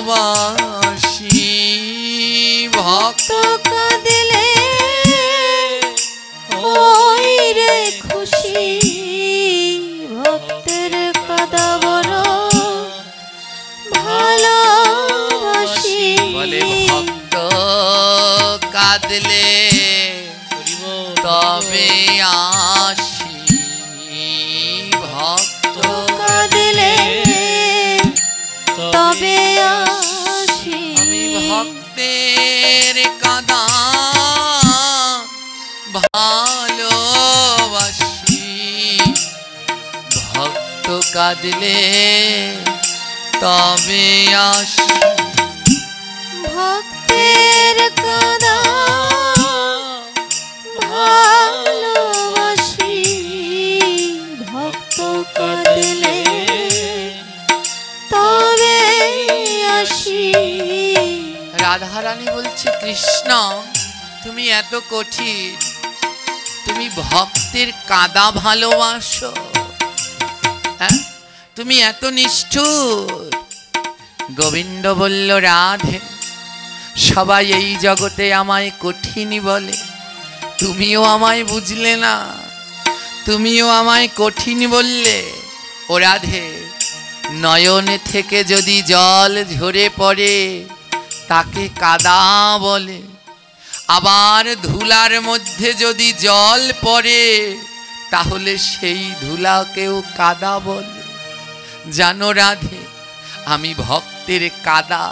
ভালোবাসি, ভক্ত কাঁদলে ওই রে খুশি, ভক্তের কাদা বড় ভালোবাসি। বলে ভক্ত কাঁদলে তবে আসি, ভক্ত কাঁদলে তবে আসি আমি ভক্তের কাদা ভালোবাসি, ভক্ত কাঁদলে তবে আসি, ভক্তের কাদা ভালোবাসি, ভক্ত কাঁদলে তবে আসি। রাধারানী বলছে কৃষ্ণ তুমি এত কঠিন, তুমি ভক্তের কাদা ভালোবাসো, হ্যাঁ তুমি এত নিষ্ঠুর। গোবিন্দ বলল রাধে সবাই এই জগতে আমায় কঠিনই বলে, তুমিও আমায় বুঝলে না, তুমিও আমায় কঠিন বললে। ও রাধে নয়নে থেকে যদি জল ঝরে পড়ে তাকে কাদা বলে, আবার ধুলার মধ্যে যদি জল পড়ে তাহলে সেই ধুলাকেও কাদা বলে। জানো রাধে আমি ভক্তের কাদা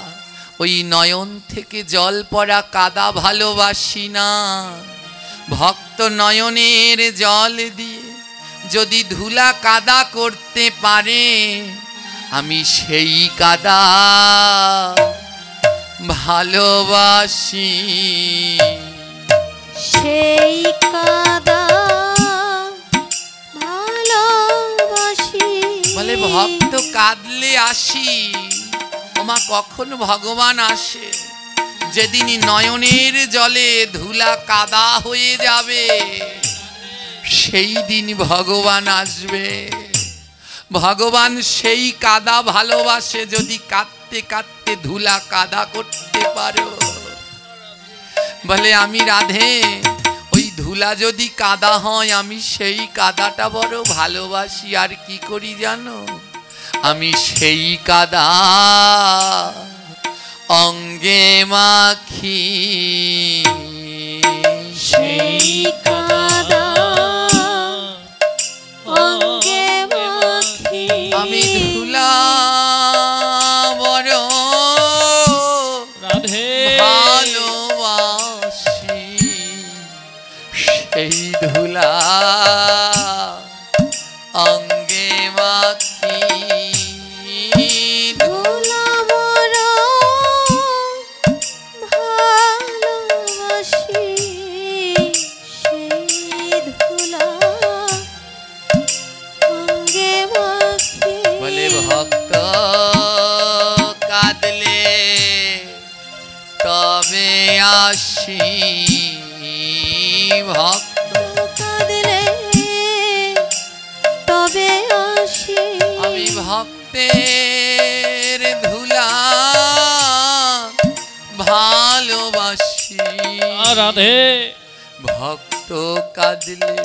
ওই নয়ন থেকে জল পড়া কাদা ভালোবাসি না, ভক্ত নয়নের জল দিয়ে যদি ধুলা কাদা করতে পারে আমি সেই কাদা ভালোবাসি, সেই কাদা ভালোবাসি। বলে ভক্ত কাঁদলে আসি, ওমা কখন ভগবান আসে? যেদিনই নয়নের জলে ধুলা কাদা হয়ে যাবে সেই দিন ভগবান আসবে। ভগবান সেই কাদা ভালোবাসে যদি কাঁদতে কাঁদতে ধুলা কাদা করতে পারো। বলে আমি রাধে ওই ধুলা যদি কাদা হয় আমি সেই কাদাটা বড় ভালোবাসি। আর কি করি জানো, আমি সেই কাদা অঙ্গে মাখি, সেই কাদা অঙ্গে মাখি। আমি ধুলা বড় রাধে ভালোবাসি, সেই আসি ভক্ত কাঁদলে তবে আসি আমি ভক্তের ধুলা ভালোবাসি রাধে ভক্ত কাঁদলে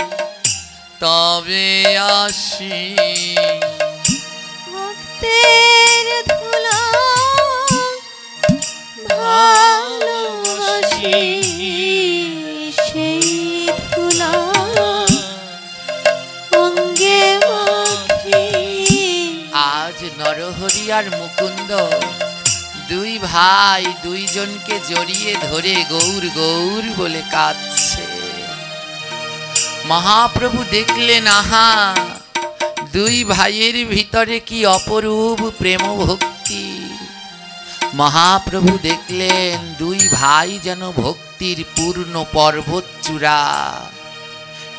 তবে আসি ভক্তের ধুলা ভালোবাসি সেই ধুলা অঙ্গে মাখি আজ নরহরি আর মুকুন্দ দুই ভাই দুইজনকে জড়িয়ে ধরে গৌর গৌর বলে কাঁদছে। মহাপ্রভু দেখলেন আহা দুই ভাইয়ের ভিতরে কি অপরূপ প্রেম ভক্তি। মহাপ্রভু দেখলেন দুই ভাই যেন ভক্তির পূর্ণ পর্বত চূড়া।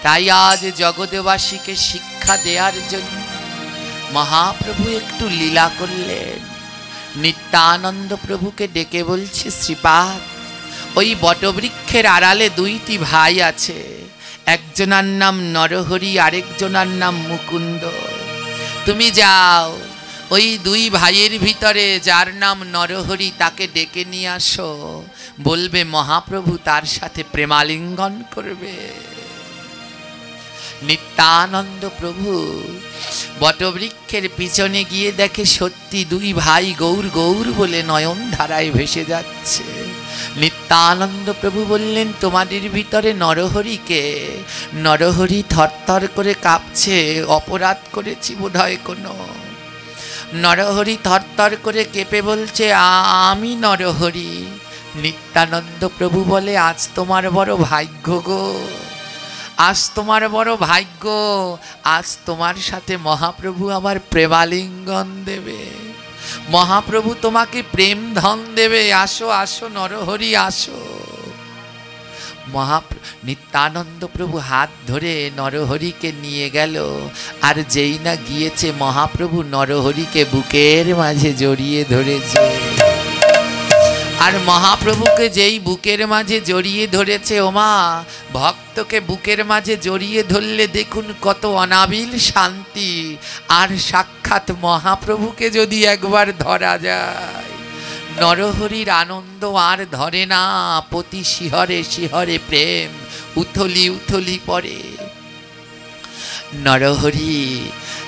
তাই আজ জগৎবাসীকে শিক্ষা দেওয়ার জন্য মহাপ্রভু একটু লীলা করলেন। নিত্যানন্দ প্রভুকে ডেকে বলছে, শ্রীপাদ ওই বটবৃক্ষের আড়ালে দুইটি ভাই আছে, একজনার নাম নরহরি আরেকজনার নাম মুকুন্দ। তুমি যাও ওই দুই ভাইয়ের ভিতরে যার নাম নরহরি তাকে ডেকে নিয়ে আসো, বলবে মহাপ্রভু তার সাথে প্রেমালিঙ্গন করবে। নিত্যানন্দ প্রভু বটবৃক্ষের পিছনে গিয়ে দেখে সত্যি দুই ভাই গৌর গৌর বলে নয়ন ধারায় ভেসে যাচ্ছে। নিত্যানন্দ প্রভু বললেন, তোমাদের ভিতরে নরহরিকে? নরহরি থরথর করে কাঁপছে, অপরাধ করেছি বোধহয় কোনো। নরহরি থরথর করে কেঁপে বলছে, আমি নরহরি। নিত্যানন্দ প্রভু বলে, আজ তোমার বড় ভাগ্য গো, আজ তোমার বড় ভাগ্য, আজ তোমার সাথে মহাপ্রভু আমার প্রেমালিঙ্গন দেবে, মহাপ্রভু তোমাকে প্রেম ধন দেবে। আসো আসো নরহরি আসো। নিত্যানন্দ প্রভু হাত ধরে নরহরিকে নিয়ে গেল, আর যেই না গিয়েছে মহাপ্রভু নরহরিকে বুকের মাঝে জড়িয়ে ধরেছে। আর মহাপ্রভুকে যেই বুকের মাঝে জড়িয়ে ধরেছে, ওমা ভক্তকে বুকের মাঝে জড়িয়ে ধরলে দেখুন কত অনাবিল শান্তি। আর সাক্ষাৎ মহাপ্রভুকে যদি একবার ধরা যায়, নরহরির আনন্দ আর ধরে না, প্রতি শিহরে শিহরে প্রেম উথলি উথলি পড়ে। নরহরি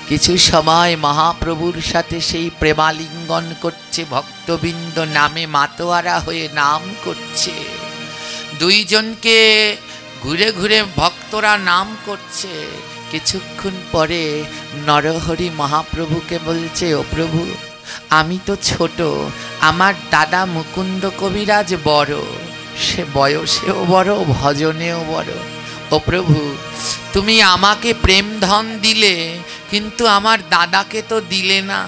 কিছু সময় মহাপ্রভুর সাথে সেই প্রেমালিঙ্গন করছে, ভক্তবৃন্দ নামে মাতোয়ারা হয়ে নাম করছে। দুইজনকে ঘুরে ঘুরে ভক্তরা নাম করছে। কিছুক্ষণ পরে নরহরি মহাপ্রভুকে বলছে, ও প্রভু আমি তো ছোট, আমার দাদা মুকুন্দ কবিরাজ বড়, সে বয়সেও বড় ভজনেও বড়। ও প্রভু তুমি আমাকে প্রেম ধন দিলে, কিন্তু আমার দাদাকে তো দিলে না,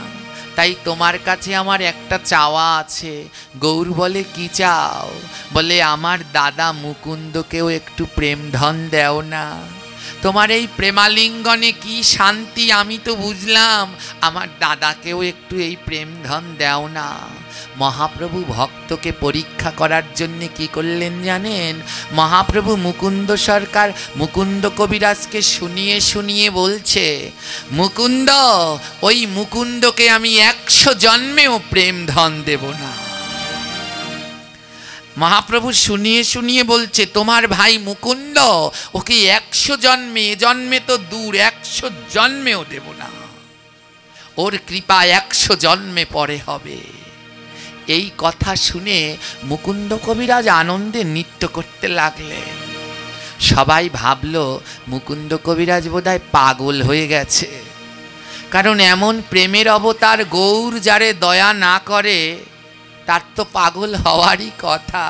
তাই তোমার কাছে আমার একটা চাওয়া আছে। গৌর বলে, কি চাও? বলে আমার দাদা মুকুন্দকেও একটু প্রেম ধন দেও না। তোমার এই প্রেমালিঙ্গনে কি শান্তি আমি তো বুঝলাম, আমার দাদাকেও একটু এই প্রেম ধন দেও না। মহাপ্রভু ভক্তকে পরীক্ষা করার জন্য কি করলেন জানেন? মহাপ্রভু মুকুন্দ সরকার মুকুন্দ কবিরাজকে শুনিয়ে শুনিয়ে বলছে, মুকুন্দ ওই মুকুন্দকে আমি 100 জন্মেও প্রেম ধন দেব না। মহাপ্রভু শুনিয়ে শুনিয়ে বলছে, তোমার ভাই মুকুন্দ ওকে 100 জন্মে, এ জন্মে তো দূর, 100 জন্মেও দেব না, ওর কৃপা 100 জন্মে পরে হবে। এই কথা শুনে মুকুন্দ কবিরাজ আনন্দে নৃত্য করতে লাগলেন। সবাই ভাবল মুকুন্দ কবিরাজ বোধহয় পাগল হয়ে গেছে, কারণ এমন প্রেমের অবতার গৌর যারে দয়া না করে তার তো পাগল হওয়ারই কথা।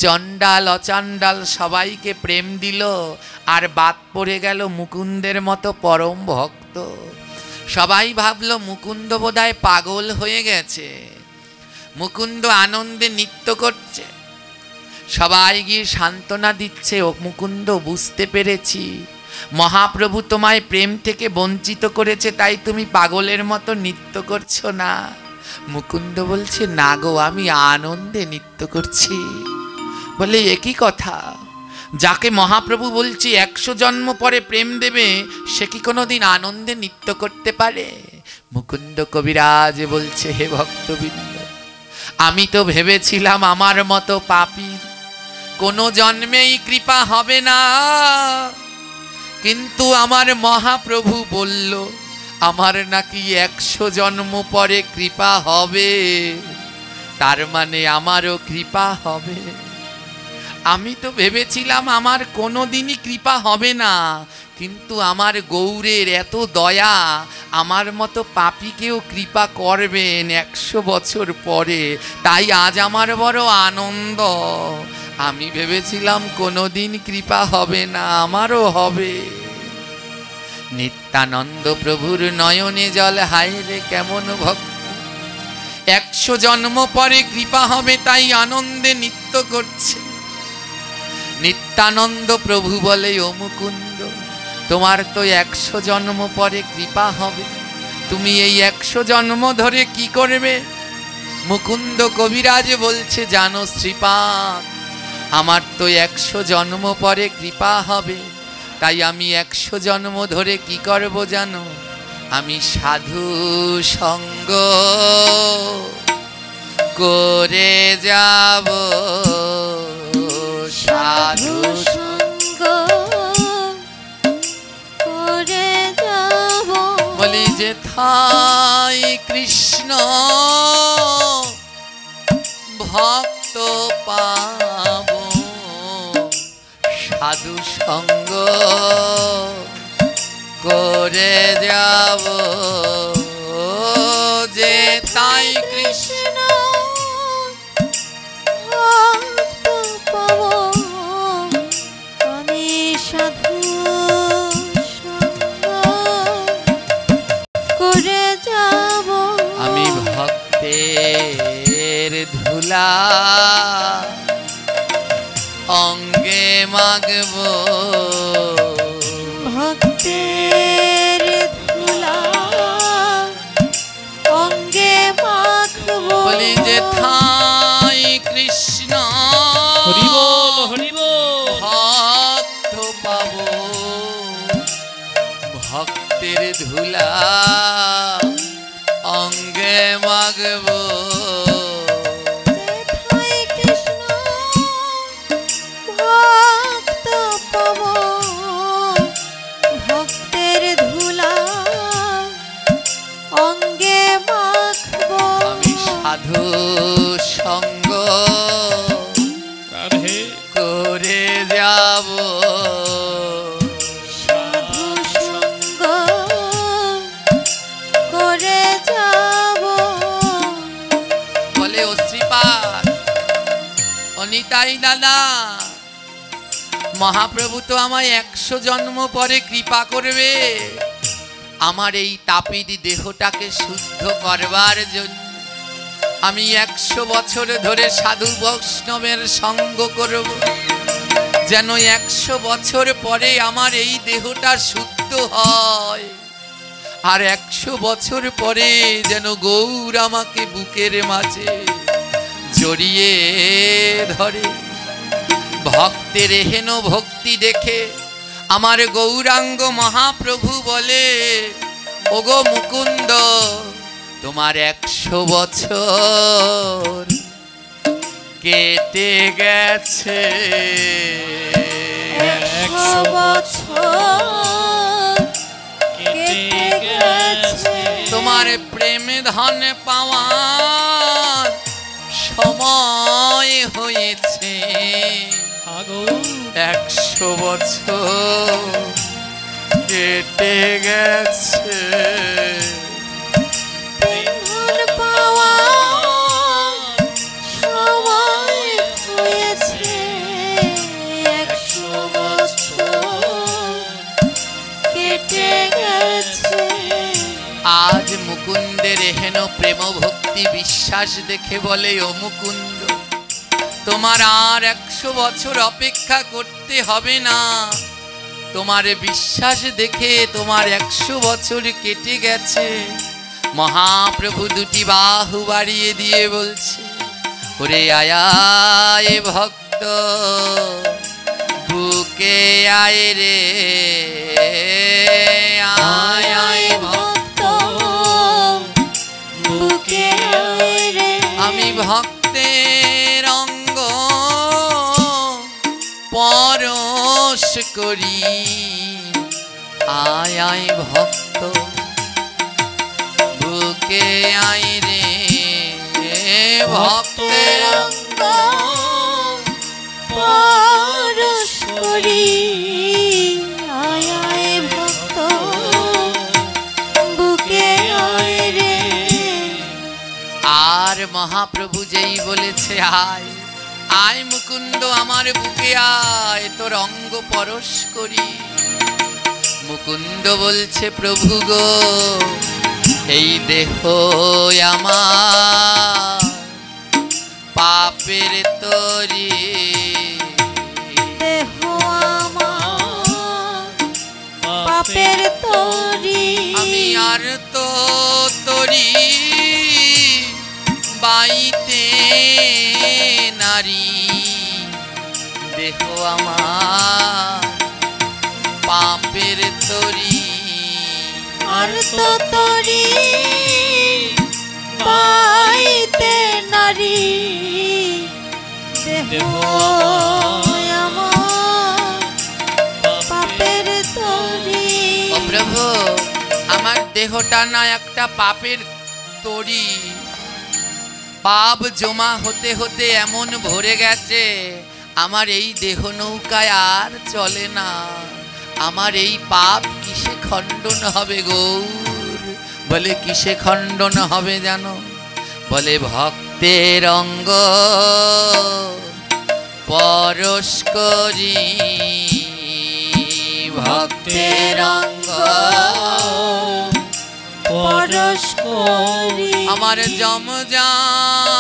চণ্ডাল অচাণ্ডাল সবাইকে প্রেম দিল, আর বাদ পড়ে গেল মুকুন্দের মতো পরম ভক্ত। সবাই ভাবল মুকুন্দ বোধহয় পাগল হয়ে গেছে। মুকুন্দ আনন্দে নৃত্য করছে, সবাই গিয়ে সান্ত্বনা দিচ্ছে, ও মুকুন্দ বুঝতে পেরেছি মহাপ্রভু তোমায় প্রেম থেকে বঞ্চিত করেছে, তাই তুমি পাগলের মতো নৃত্য করছো না। মুকুন্দ বলছে, না গো আমি আনন্দে নৃত্য করছি। বলে একই কথা, যাকে মহাপ্রভু বলছি 100 জন্ম পরে প্রেম দেবে, সে কি কোনোদিন আনন্দে নৃত্য করতে পারে? মুকুন্দ কবিরাজ বলছে, হে ভক্তবৃন্দ, আমি তো ভেবেছিলাম আমার মতো পাপীর কোনো জন্মেই কৃপা হবে না, কিন্তু আমার মহাপ্রভু বলল আমার নাকি 100 জন্ম পরে কৃপা হবে, তার মানে আমারও কৃপা হবে। আমি তো ভেবেছিলাম আমার কোনো দিনই কৃপা হবে না, কিন্তু আমার গৌরের এত দয়া, আমার মতো পাপীকেও কৃপা করবেন 100 বছর পরে, তাই আজ আমার বড় আনন্দ। আমি ভেবেছিলাম কোনো দিন কৃপা হবে না, আমারও হবে। নিত্যানন্দ প্রভুর নয়নে জল, হায় রে কেমন ভক্ত, 100 জন্ম পরে কৃপা হবে তাই আনন্দে নৃত্য করছে। নিত্যানন্দ প্রভু বলে, ও মুকুন্দ, তোমার তো 100 জন্ম পরে কৃপা হবে, তুমি এই 100 জন্ম ধরে কি করবে? মুকুন্দ কবিরাজ বলছে, জানো শ্রীপাদ, আমার তো 100 জন্ম পরে কৃপা হবে, তাই আমি 100 জন্ম ধরে কি করব জানো? আমি সাধু সঙ্গ করে যাব, সাধু সঙ্গ করে যাব। বলি যে থাই কৃষ্ণ ভক্ত পাব, সাধু সঙ্গ করে যাব, যে তাই কৃষ্ণ ভক্ত পাবো, আমি সাধু সঙ্গ করে যাব। আমি ভক্তের ধুলা অঙ্গে মাগব, ভক্তের ধুলা অঙ্গে মাখবো। বলি যে থাই কৃষ্ণ হরি বল হরি বল। ভক্ত পাব, ভক্তের ধুলা অঙ্গে মাগব, যেথায় কৃষ্ণ ভক্ত পাবো, ভক্তের ধুলা অঙ্গে মাখবো। আমি সাধু সঙ্গ রাধে করে যাব, সাধু সঙ্গ করে যাব। বলে ও শ্রীপাদ, ও নিতাই দাদা, মহাপ্রভু তো আমায় 100 জন্ম পরে কৃপা করবে আমার এই তাপিত দেহটাকে শুদ্ধ করবার জন্য। আমি 100 বছর ধরে সাধু বৈষ্ণবের সঙ্গ করব, যেন 100 বছর পরে আমার এই দেহটা শুদ্ধ হয়, আর 100 বছর পরে যেন গৌর আমাকে বুকের মাঝে জড়িয়ে ধরে। ভক্তের হেন ভক্তি দেখে আমার গৌরাঙ্গ মহাপ্রভু বলে, ওগো মুকুন্দ, তোমার 100 বছর কেটে গেছে, 100 বছর কেটে গেছে। তোমার প্রেম ধন পাওয়ার সময় হয়েছে, আগো 100 বছর কেটে গেছে। প্রেম পাওয়ার সময় হয়েছে, 100 বছর কেটে গেছে। আজ মুকুন্দের হেন প্রেম ভক্তি বিশ্বাস দেখে বলে, ও মুকুন্দ, তোমার আর 100 বছর অপেক্ষা করতে হবে না, তোমার বিশ্বাস দেখে তোমার 100 বছর কেটে গেছে। মহাপ্রভু দুটি বাহু বাড়িয়ে দিয়ে বলছে, ওরে আয়া এ ভক্ত, ভক্ত বুকে আয় রে আয় আয় ভক্ত বুকে আয় রে আমি ভক্তের অঙ্গ পরশ করি আয় আয় ভক্ত বুকে আয় রে ভক্তের অঙ্গ পরশ করি আয় আয় ভক্ত বুকে আয় রে। আর মহাপ্রভু যেই বলেছে আয় আয় মুকুন্দ আমার বুকে আয় তোর অঙ্গ পরশ করি, মুকুন্দ বলছে প্রভু গো এই দেহ আমার পাপের তরি, দেহ আমার পাপের তরি, আমি আর তো তরি বাইতে নারী, দেহ আমার পাপের তরি, আর তো তরি বাইতে নারী, দেহ আমার পাপের তরি। ও প্রভু আমার দেহটা না একটা পাপের তরি, পাপ জমা হতে হতে এমন ভরে গেছে আমার এই দেহ নৌকায় আর চলে না, আমার এই পাপ কিসে খণ্ডন হবে গৌর? বলে কিসে খণ্ডন হবে জানো? বলে ভক্তের অঙ্গ পরশ করি, ভক্তের অঙ্গ পরশ করি আমার যমযাতনা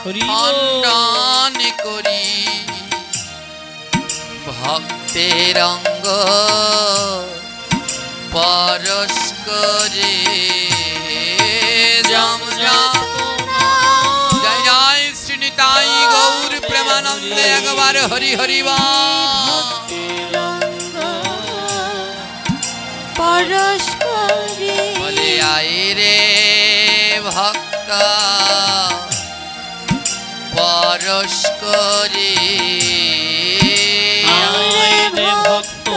খণ্ডন করি, ভক্তের অঙ্গ পরশ করে যমযাতনা। জয় জয় শ্রীনিতাই গৌর প্রেমানন্দে একবার হরি হরি বল। পরশ করি বলে আয় রে ভক্ত পরশ করি ভক্ত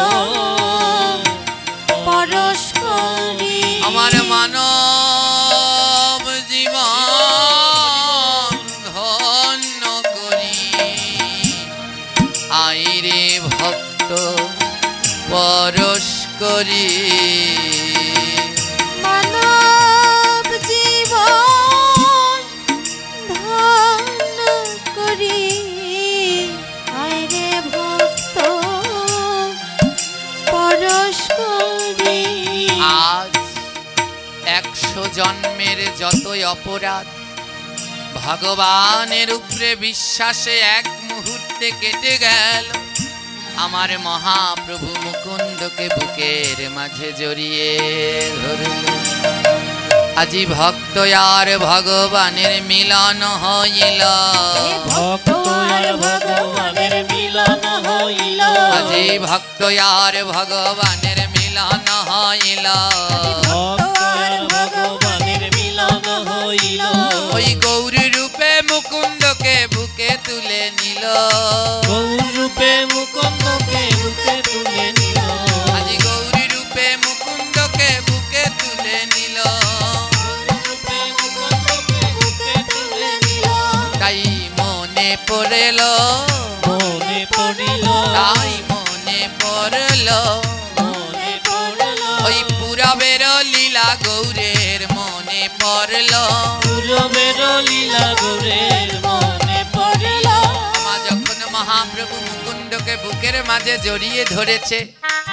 পরশ করি আমার মানব জীবন ধন্য করি, আয় রে ভক্ত পরশ করি মানব জীবন ধন্য করি, আয় রে ভক্ত পরশ করি। আজ 100 জন্মের যতই অপরাধ ভগবানের উপরে বিশ্বাসে এক মুহূর্তে কেটে গেল, আমার মহাপ্রভু মুকুন্দকে বুকের মাঝে জড়িয়ে ধরল। আজি ভক্ত আর ভগবানের মিলন হইল, ভক্ত আর ভগবানের মিলন হইল, আজি ভক্ত আর ভগবানের মিলন হইল, ভক্ত আর ভগবানের মিলন হইল, ওই গৌর রূপে মুকুন্দকে বুকে তুলে নিল, গৌর রূপে মুকুন্দকে বুকে তুলে নিল, আজি গৌরী রূপে মুকুন্দকে বুকে তুলে নিল, রূপে মুকুন্দকে বুকে তুলে নিল, তাই মনে পড়ল, মনে পড়িল, তাই মনে পড়ল মনে পড়ল, ওই পুরবের লীলা গৌরের মনে পড়ল, পূরবের লীলা গৌরের মনে পড়িল। মা যখন মহাপ্রভু মুকুন্দকে বুকের মাঝে জড়িয়ে ধরেছে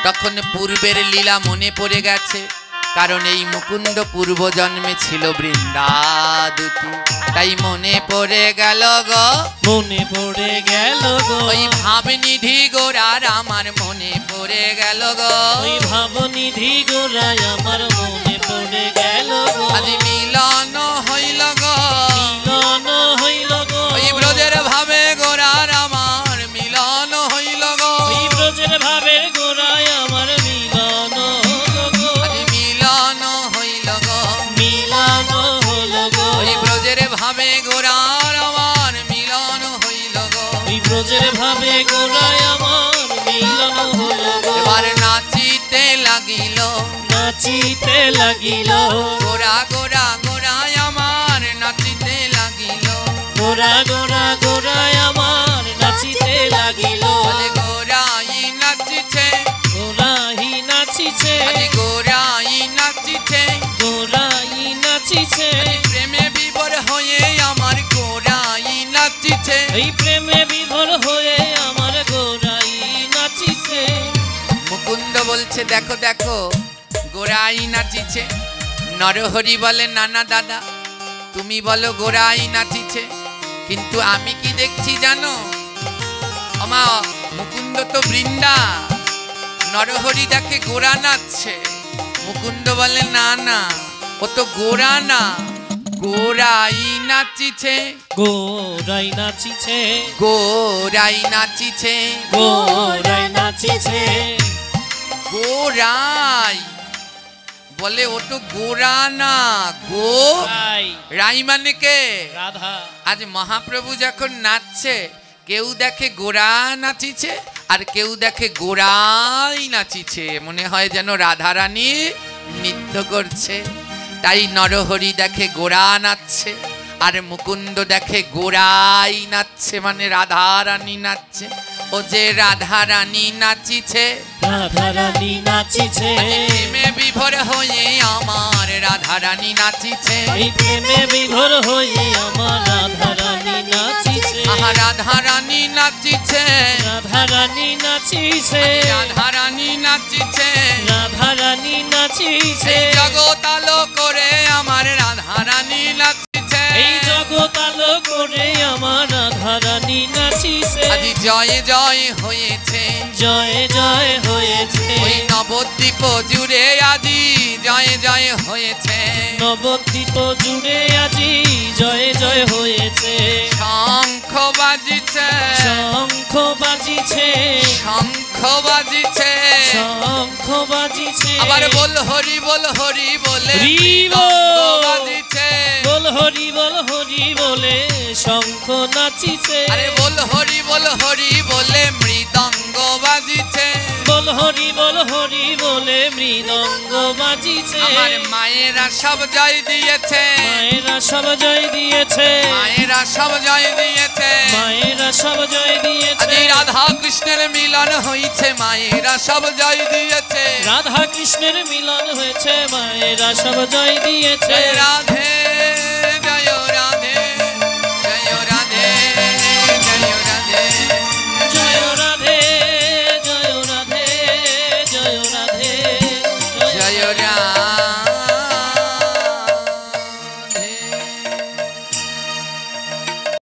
তখন পূর্বের লীলা মনে পড়ে গেছে, কারণ এই মুকুন্দ পূর্ব জন্মে ছিল বৃন্দাদুতি, তাই মনে পড়ে গেল গো, মনে পড়ে গেল গো, ওই ভাবনিধি গোরার আমার মনে পড়ে গেল গো, ওই ভাবনিধি গোরায় আমার মনে পড়ে গেল গো, আজ মিলন হইল গো, মিলন হইল গো, ওই সহজের ভাবে গোড়ায় আমার মিলন হলো গো। এবার নাচিতে লাগিল, নাচিতে লাগিল, গোরা গোরা গোরায় আমার নাচিতে লাগিল, গোরা গোরা গোড়ায় আমার নাচিতে লাগিল। বলে গোরাই নাচিছে, গোরাই নাচিছে, আরে গোরাই নাচিছে, গোরাই নাচিছে, আরে প্রেমে বিভোর হয়ে আমার গোরাই নাচিছে। এই প্রেমে বিভোর হয়ে আমার গোরাই নাচিছে। মুকুন্দ বলছে দেখো দেখো গোরাই নাচিছে। নরহরি বলে না না দাদা, তুমি বলো গোরাই নাচিছে, কিন্তু আমি কি দেখছি জানো? আমা মুকুন্দ তো বৃন্দা, নরহরি দেখে গোরা নাচছে। মুকুন্দ বলে না না, ও তো গোরা না, গোরাই নাচিছে, গোরাই নাচিছে, গোরাই নাচিছে, গোরাই নাচিছে। গোরাই বলে ও তো গোরা না, গো রাই, রাই মানে কে? রাধা। আজ মহাপ্রভু যখন নাচছে, কেউ দেখে গোরা নাচিছে আর কেউ দেখে গোরাই নাচিছে, মনে হয় যেন রাধারানী নৃত্য করছে। তাই নরহরি দেখে গোরা নাচছে আর মুকুন্দ দেখে গোরাই নাচছে, মানে রাধারানী নাচছে। ও যে রাধারানী নাচিছে, রাধারানী নাচিছে, প্রেমে বিভোর হয়ে আমার রাধারানী নাচিছে। এই প্রেমে বিভোর হয়ে আমার রাধারানী নাচিছে। আহা রাধারানী নাচিছে, রাধারানী নাচিছে, রাধারানী নাচিছে, রাধারানী নাচিছে, এই জগৎ আলো করে আমার রাধারানী নাচিছে। এই জগৎ আলো করে আমার রাধারানী নাচিছে। আজি জয় জয় হয়েছে, জয় জয় হয়েছে, ওই নবদ্বীপ জুড়ে আজি জয় জয় হয়েছে। নবদ্বীপ জুড়ে আজি জয় জয় হয়েছে। শঙ্খ বাজিছে, শঙ্খ বাজিছে, শঙ্খ বাজিছে, শঙ্খ বাজিছে, আবার বল হরি বল হরি বলে হরি মৃদঙ্গ বল। বাজিছে। বল হরি বলে শঙ্খ নাচিছে। আরে বল হরি বলে মৃদঙ্গ বাজিছে। বল হরি বলে মৃদঙ্গ বাজিছে। আমার মায়েরা সব জয় দিয়েছে, মায়েরা সব জয় দিয়েছে, মায়েরা সব জয় দিয়েছে। মায়েরা সব জয় দিয়েছে। আজ রাধা কৃষ্ণের মিলন হয়েছে, মায়েরা সব জয় দিয়েছে। রাধা কৃষ্ণের মিলন হয়েছে, মায়েরা সব জয় দিয়েছে। জয় রাধে